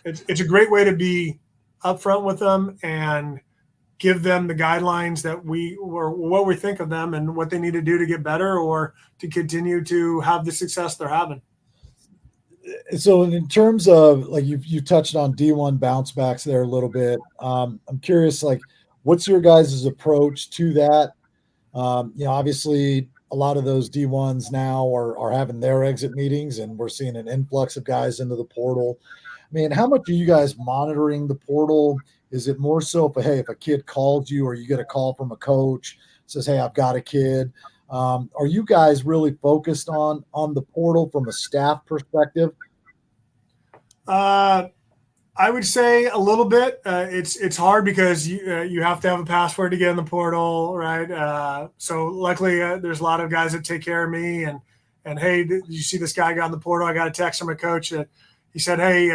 it's a great way to be upfront with them and give them the guidelines that what we think of them and what they need to do to get better or to continue to have the success they're having. So in terms of, like, you touched on D1 bounce backs there a little bit. I'm curious, like, what's your guys' approach to that? Obviously a lot of those D1s now are having their exit meetings, and we're seeing an influx of guys into the portal. I mean, how much are you guys monitoring the portal? Is it more so if a kid calls you, or you get a call from a coach says, "Hey, I've got a kid"? Are you guys really focused on the portal from a staff perspective? I would say a little bit. It's hard because you have to have a password to get in the portal, right? So luckily, there's a lot of guys that take care of me. And hey, did you see this guy got in the portal? I got a text from a coach that he said, "Hey,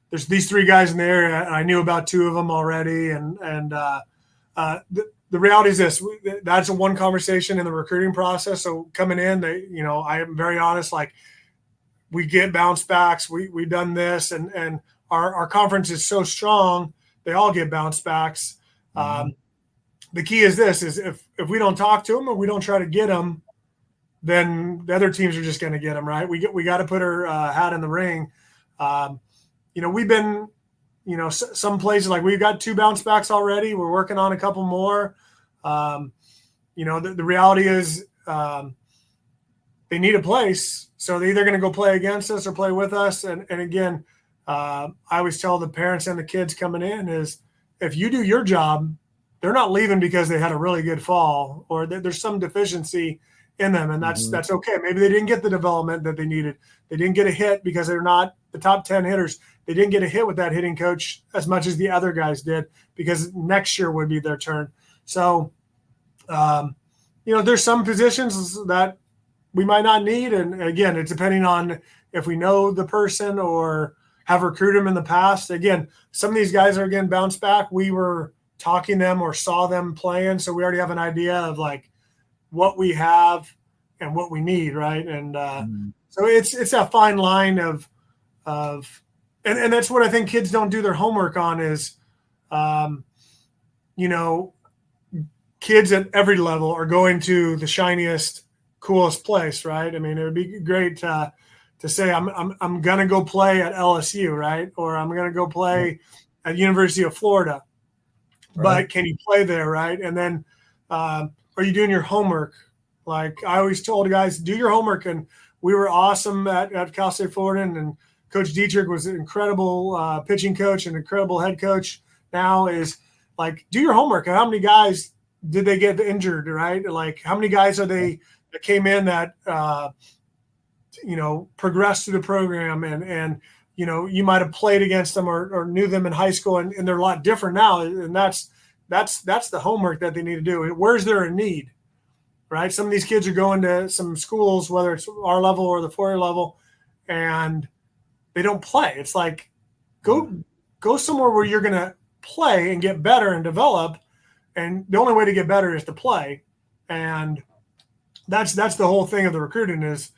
there's these 3 guys in the area, and I knew about 2 of them already." And the reality is this: that's a one conversation in the recruiting process. So coming in, I am very honest. Like, we get bounce backs. We've done this, and our conference is so strong, they all get bounce backs. The key is this: is if we don't talk to them or we don't try to get them, then the other teams are just going to get them, right? We got to put our hat in the ring. We've been, some places, like, we've got 2 bounce backs already. We're working on a couple more. The reality is they need a place. So they're either going to go play against us or play with us. And again, I always tell the parents and the kids coming in is, if you do your job, they're not leaving because they had a really good fall or there's some deficiency in them. And that's okay. Maybe they didn't get the development that they needed. They didn't get a hit because they're not the top 10 hitters. They didn't get a hit with that hitting coach as much as the other guys did, because next year would be their turn. So, there's some positions that we might not need. And again, it's depending on if we know the person or have recruited them in the past. Again, some of these guys are, again, bounce back. We were talking to them or saw them playing. So we already have an idea of, like, what we have and what we need. Right. And so it's a fine line of and that's what I think kids don't do their homework on is, kids at every level are going to the shiniest, coolest place, right? I mean, it would be great to say I'm gonna go play at LSU, right? Or I'm gonna go play at University of Florida. Right. But can you play there, right? And then are you doing your homework? Like, I always told guys, do your homework. And we were awesome at Cal State Fullerton, and Coach Dietrich was an incredible pitching coach and incredible head coach. Now is, like, do your homework. How many guys did they get injured, right? Like, how many guys are they that came in that progressed through the program and you might have played against them or knew them in high school, and they're a lot different now. And that's the homework that they need to do. Where's there a need, right? Some of these kids are going to some schools, whether it's our level or the 4-year level, and they don't play. It's like, go somewhere where you're going to play and get better and develop. And the only way to get better is to play. And that's the whole thing of the recruiting is,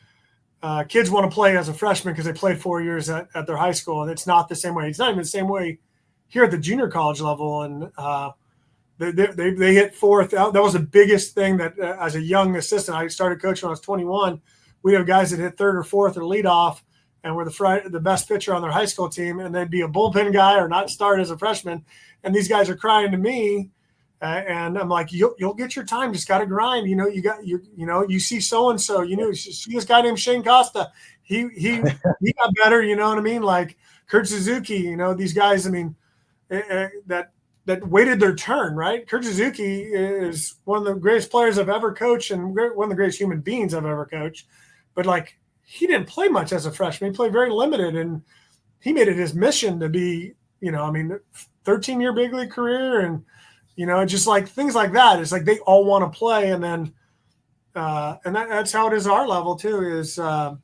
kids want to play as a freshman because they played 4 years at their high school, and it's not the same way. It's not even the same way here at the junior college level. And they hit fourth. That was the biggest thing that as a young assistant, I started coaching when I was 21. We have guys that hit third or fourth or lead off and were the best pitcher on their high school team, and they'd be a bullpen guy or not start as a freshman. And these guys are crying to me. And I'm like, you'll get your time. Just got to grind. You see so-and-so, you see this guy named Shane Costa. He got better. You know what I mean? Like Kurt Suzuki, these guys, I mean, that waited their turn, right? Kurt Suzuki is one of the greatest players I've ever coached and one of the greatest human beings I've ever coached. But like, he didn't play much as a freshman. He played very limited, and he made it his mission to be, 13-year big league career. And, just like things like that. It's like they all want to play. And then, that's how it is at our level too, is, the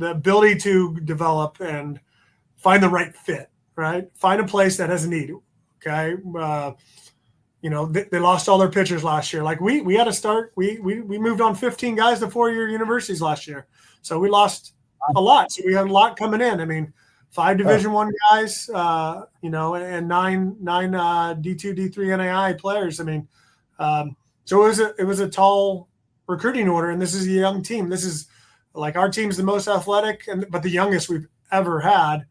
ability to develop and find the right fit, right? Find a place that has a need. Okay. They lost all their pitchers last year. Like we had to start, we moved on 15 guys to 4-year universities last year. So we lost a lot. So we had a lot coming in. I mean, 5 Division I guys, and 9 D2, D3 NAI players. I mean, so it was a tall recruiting order, and this is a young team. This is like our team's the most athletic, but the youngest we've ever had.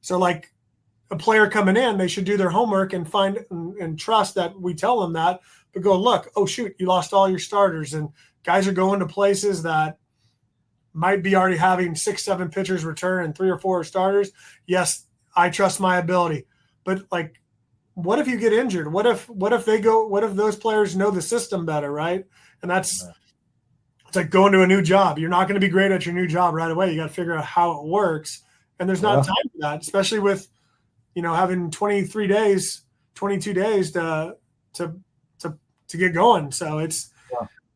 So like a player coming in, they should do their homework and find and trust that we tell them that, but go, look, oh shoot, you lost all your starters, and guys are going to places that might be already having 6-7 pitchers return and 3 or 4 starters. Yes, I trust my ability, but like, what if you get injured? What if those players know the system better, right? And it's like going to a new job. You're not going to be great at your new job right away. You got to figure out how it works, and there's not time for that, especially with having 22 days to get going. So it's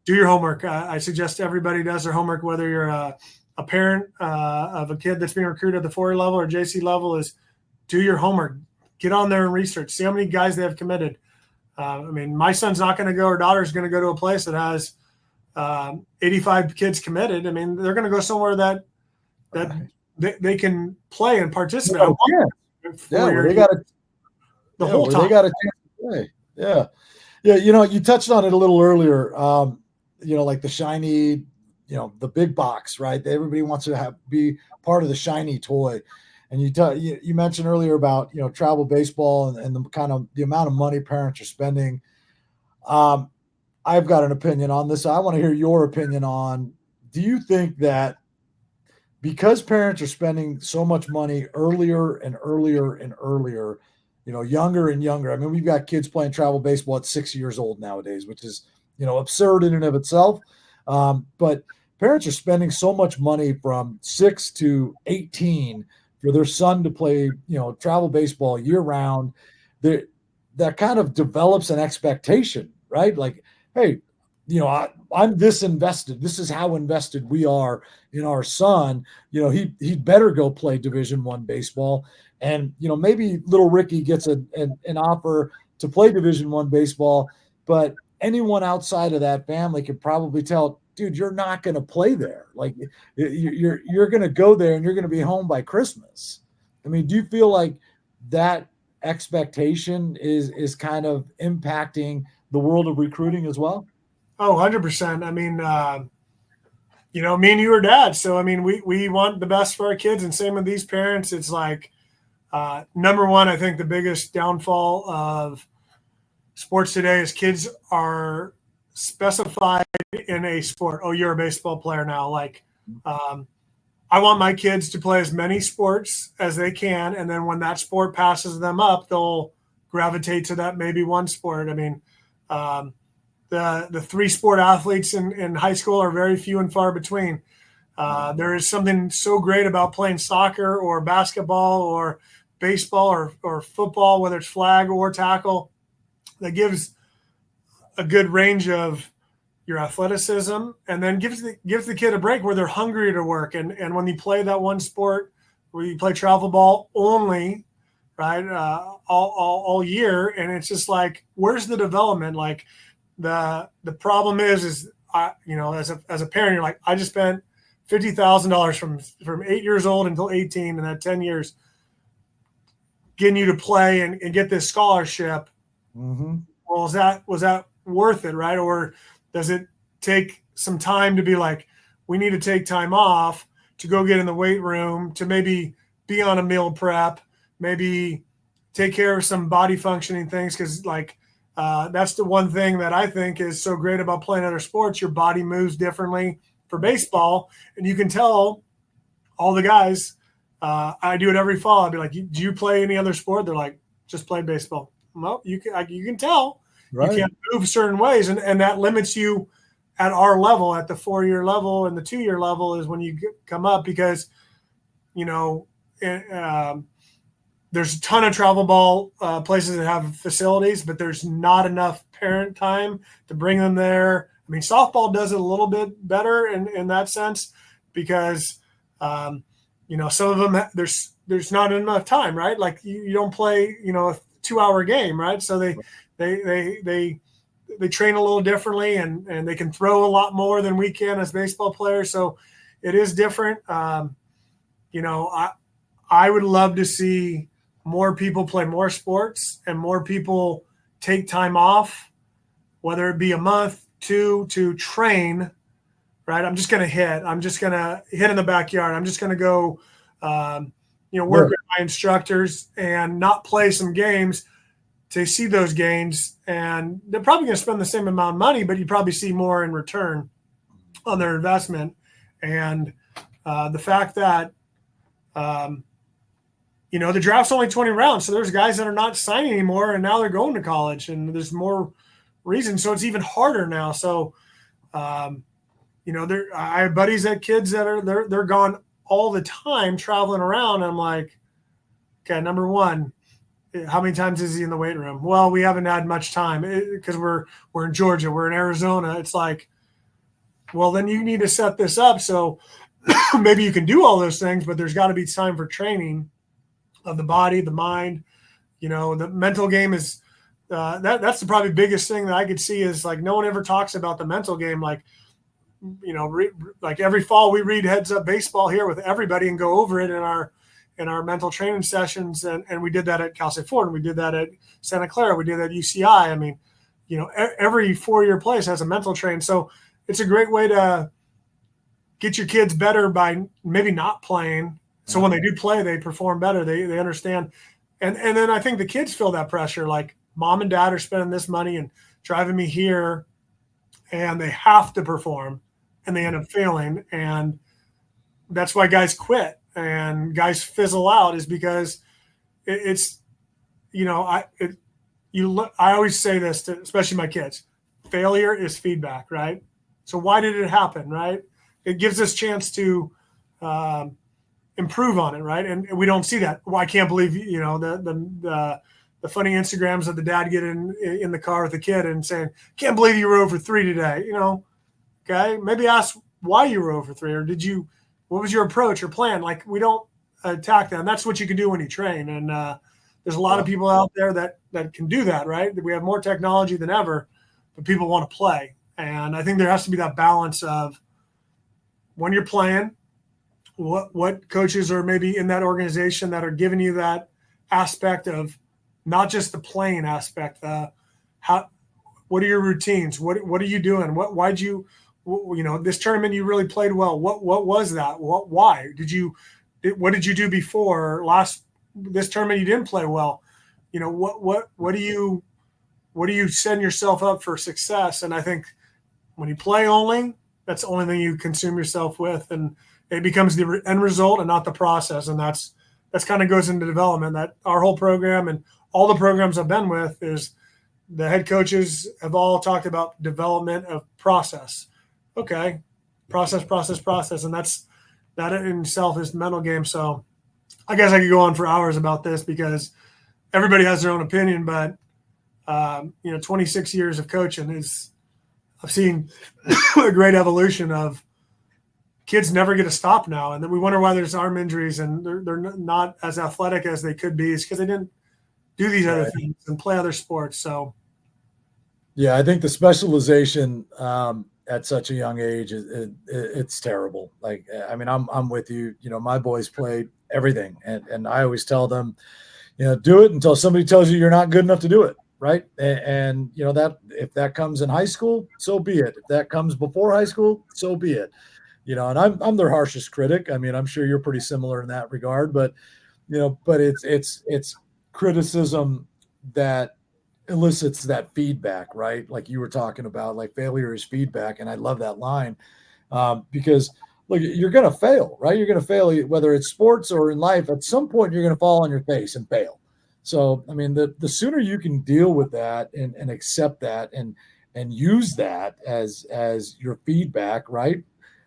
do your homework. I suggest everybody does their homework, whether you're a parent of a kid that's being recruited at the 4A level or JC level, is do your homework. Get on there and research. See how many guys they have committed. My son's not going to go, or daughter's going to go to a place that has 85 kids committed. I mean, they're going to go somewhere that they can play and participate. They got the whole time. They got a chance to play. Yeah. You touched on it a little earlier. Like the shiny, the big box, right? Everybody wants to be part of the shiny toy. And you mentioned earlier about travel baseball and the kind of the amount of money parents are spending. I've got an opinion on this. I want to hear your opinion on. Do you think that because parents are spending so much money earlier and earlier and earlier, younger and younger? I mean, we've got kids playing travel baseball at 6 years old nowadays, which is absurd in and of itself. But parents are spending so much money from 6 to 18 for their son to play, travel baseball year round. That kind of develops an expectation, right? Like, hey, I'm this invested. This is how invested we are in our son. He'd better go play Division I baseball. And, maybe little Ricky gets an offer to play Division I baseball, but anyone outside of that family could probably tell, dude, you're not going to play there. Like you're going to go there and you're going to be home by Christmas. I mean, do you feel like that expectation is kind of impacting the world of recruiting as well? Oh, 100%. I mean, me and you are dads. So, I mean, we want the best for our kids, and same with these parents. It's like, number one, I think the biggest downfall of sports today is kids are specified in a sport. Oh, you're a baseball player now. Like, I want my kids to play as many sports as they can. And then when that sport passes them up, they'll gravitate to that maybe one sport. I mean, the 3-sport athletes in high school are very few and far between. There is something so great about playing soccer or basketball or baseball or football, whether it's flag or tackle, that gives a good range of your athleticism, and then gives the kid a break where they're hungry to work. And when you play that one sport where you play travel ball only, right, all year, and it's just like, where's the development? Like the problem is as a parent, you're like, I just spent $50,000 from 8 years old until 18, and that 10 years getting you to play and get this scholarship. Mm-hmm. Well, was that worth it, right? Or does it take some time to be like, we need to take time off to go get in the weight room, to maybe be on a meal prep, maybe take care of some body functioning things? Because that's the one thing that I think is so great about playing other sports. Your body moves differently for baseball, and you can tell all the guys. I do it every fall. I'd be like, do you play any other sport? They're like, just play baseball. Well, you can tell. Right. You can't move certain ways, and that limits you at our level, at the 4-year level and the 2-year level is when you come up, because, there's a ton of travel ball places that have facilities, but there's not enough parent time to bring them there. I mean, softball does it a little bit better in that sense, because, some of them, there's not enough time, right? Like you don't play, a 2-hour game, right? So they train a little differently, and they can throw a lot more than we can as baseball players. So it is different. I would love to see more people play more sports and more people take time off, whether it be a month, 2, to train, right? I'm just going to hit in the backyard. I'm just going to go, work with my instructors and not play some games to see those gains. And they're probably going to spend the same amount of money, but you probably see more in return on their investment. And the fact that, the draft's only 20 rounds. So there's guys that are not signing anymore, and now they're going to college, and there's more reasons. So it's even harder now. So, I have buddies that kids that they're gone all the time traveling around. And I'm like, okay, number one, how many times is he in the weight room? Well, we haven't had much time because we're in Georgia, we're in Arizona. It's like, well, then you need to set this up. So maybe you can do all those things, but there's got to be time for training of the body, the mind. The mental game is that's the probably biggest thing that I could see is like no one ever talks about the mental game. Like, like every fall we read Heads Up Baseball here with everybody and go over it in our mental training sessions. And we did that at Cal State Fullerton. We did that at Santa Clara. We did that at UCI. I mean, every 4-year place has a mental train. So it's a great way to get your kids better by maybe not playing. So when they do play, they perform better. They understand. And then I think the kids feel that pressure. Like mom and dad are spending this money and driving me here, and they have to perform, and they end up failing. And that's why guys quit and guys fizzle out, is because I always say this to especially my kids: failure is feedback, right? So why did it happen, right? It gives us chance to improve on it, right? And we don't see that. Well, I can't believe the funny Instagrams of the dad getting in the car with the kid and saying, "Can't believe you were over 3 today." Okay, maybe ask why you were over 3, or what was your approach or plan? Like, we don't attack them. That's what you can do when you train. And there's a lot of people out there that can do that, right? We have more technology than ever, but people want to play. And I think there has to be that balance of when you're playing, what coaches are maybe in that organization that are giving you that aspect of not just the playing aspect. What are your routines? What are you doing? Why'd you this tournament you really played well? What was that? Why what did you do before this tournament you didn't play well? What do you setting yourself up for success? And I think when you play only, that's the only thing you consume yourself with, and it becomes the end result and not the process. And that's kind of goes into development. That our whole program and all the programs I've been with is the head coaches have all talked about development of process. Okay, process. And that in itself is the mental game. So I guess I could go on for hours about this because everybody has their own opinion, but 26 years of coaching I've seen a great evolution of kids never get a stop now. And then we wonder why there's arm injuries and they're not as athletic as they could be. It's because they didn't do these other things and play other sports. So, yeah, I think the specialization, at such a young age, it's terrible. Like, I mean, I'm with you. You know, my boys played everything, and I always tell them, you know, do it until somebody tells you you're not good enough to do it, right? And you know, that if that comes in high school, so be it. If that comes before high school, so be it. You know, and I'm their harshest critic. I mean, I'm sure you're pretty similar in that regard, but you know, but it's criticism that elicits that feedback, right? Like you were talking about, like failure is feedback, and I love that line because look, you're going to fail, right? You're going to fail whether it's sports or in life. At some point, you're going to fall on your face and fail. So, I mean, the sooner you can deal with that and accept that and use that as your feedback, right?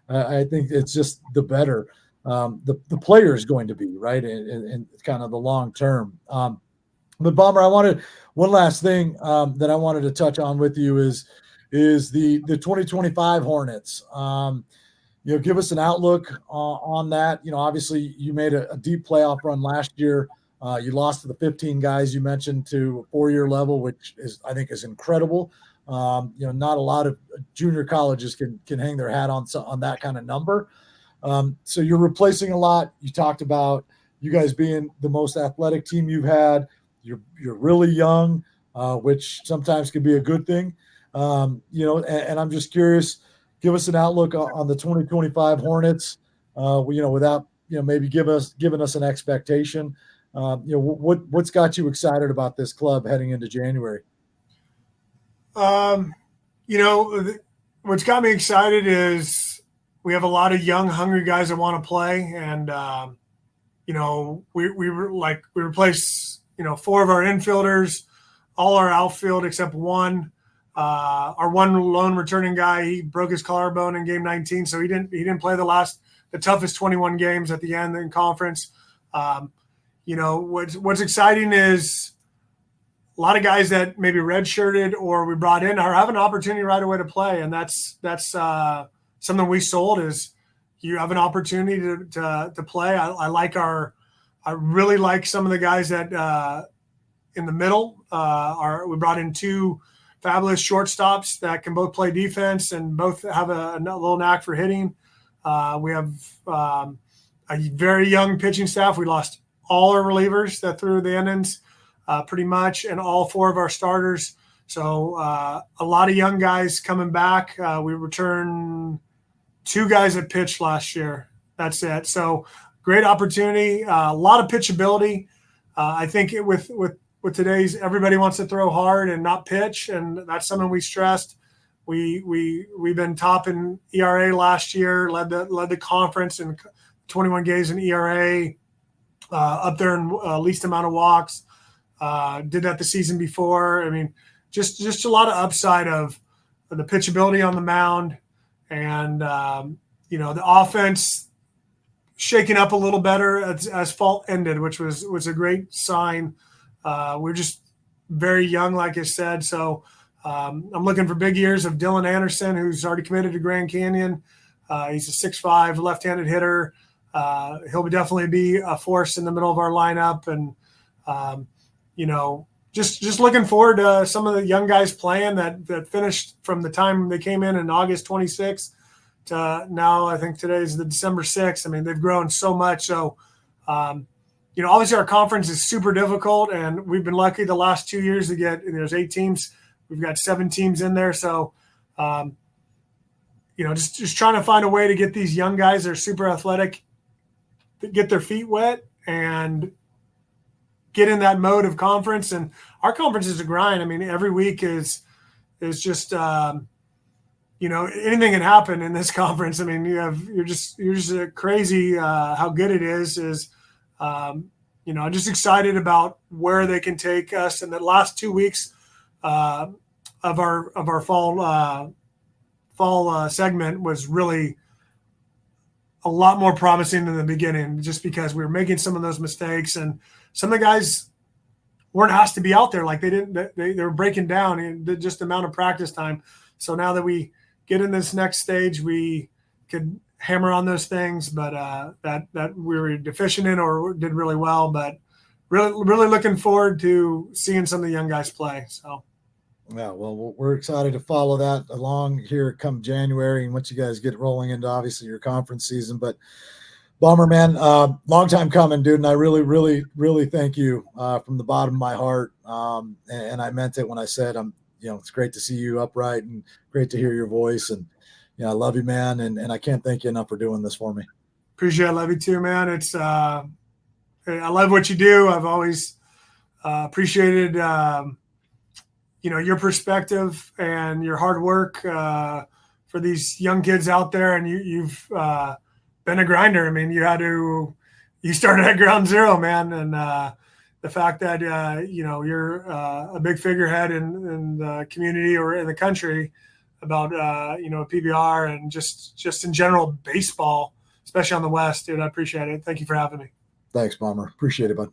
I think it's just the better the player is going to be, right? And kind of the long term. But Bomber, I wanted one last thing that I wanted to touch on with you is the 2025 Hornets. You know, give us an outlook on that. You know, obviously you made a deep playoff run last year. You lost to the 15 guys you mentioned to a 4-year level, which is I think is incredible. You know, not a lot of junior colleges can hang their hat on that kind of number. So you're replacing a lot. You talked about you guys being the most athletic team you've had. You're really young, which sometimes can be a good thing. You know, and I'm just curious. Give us an outlook on the 2025 Hornets. You know, without maybe giving us an expectation. You know, what's got you excited about this club heading into January? You know, what's got me excited is we have a lot of young, hungry guys that want to play, and you know, we replaced 4 of our infielders, all our outfield except one. Our one lone returning guy, he broke his collarbone in game 19, so he didn't play the toughest 21 games at the end in conference. You know, what's exciting is a lot of guys that maybe redshirted or we brought in are having an opportunity right away to play, and that's something we sold is you have an opportunity to play. I really like some of the guys that in the middle. We brought in 2 fabulous shortstops that can both play defense and both have a little knack for hitting. We have a very young pitching staff. We lost all our relievers that threw the innings pretty much, and all 4 of our starters. So a lot of young guys coming back. We returned 2 guys that pitched last year. That's it. So great opportunity. A lot of pitchability. I think with today's, everybody wants to throw hard and not pitch, and that's something we stressed. We've been top in ERA last year, led the conference in 21 games in ERA, up there in least amount of walks. Did that the season before. I mean, just a lot of upside of the pitchability on the mound, and the offense shaking up a little better as fall ended, which was a great sign. We're just very young, like I said. So I'm looking for big years of Dylan Anderson, who's already committed to Grand Canyon. He's a 6'5" left-handed hitter. He'll definitely be a force in the middle of our lineup. And, just looking forward to some of the young guys playing that finished from the time they came in August 26th to now. I think today's the December 6th. I mean, they've grown so much. So, obviously our conference is super difficult, and we've been lucky the last 2 years to there's 8 teams. We've got 7 teams in there. So, just trying to find a way to get these young guys that are super athletic, get their feet wet and get in that mode of conference. And our conference is a grind. I mean, every week is just, anything can happen in this conference. I mean, you're just crazy how good it is. I'm just excited about where they can take us. And the last 2 weeks of our fall segment was really a lot more promising than the beginning, just because we were making some of those mistakes, and some of the guys weren't asked to be out there. Like they were breaking down in just the amount of practice time. So now that we get in this next stage, we could hammer on those things, but that we were deficient in or did really well. But really looking forward to seeing some of the young guys play. So. Yeah, well, we're excited to follow that along here come January, and once you guys get rolling into obviously your conference season. But Bummer, man, long time coming, dude, and I really, really, really thank you from the bottom of my heart. And I meant it when I said it's great to see you upright and great to hear your voice, and I love you, man, and I can't thank you enough for doing this for me. Appreciate it. Love you too, man. It's I love what you do. I've always appreciated your perspective and your hard work for these young kids out there. And you've been a grinder. I mean, you started at ground zero, man. And the fact that, you're a big figurehead in the community or in the country about, PBR and just in general baseball, especially on the West, dude, I appreciate it. Thank you for having me. Thanks, Bomber. Appreciate it, bud.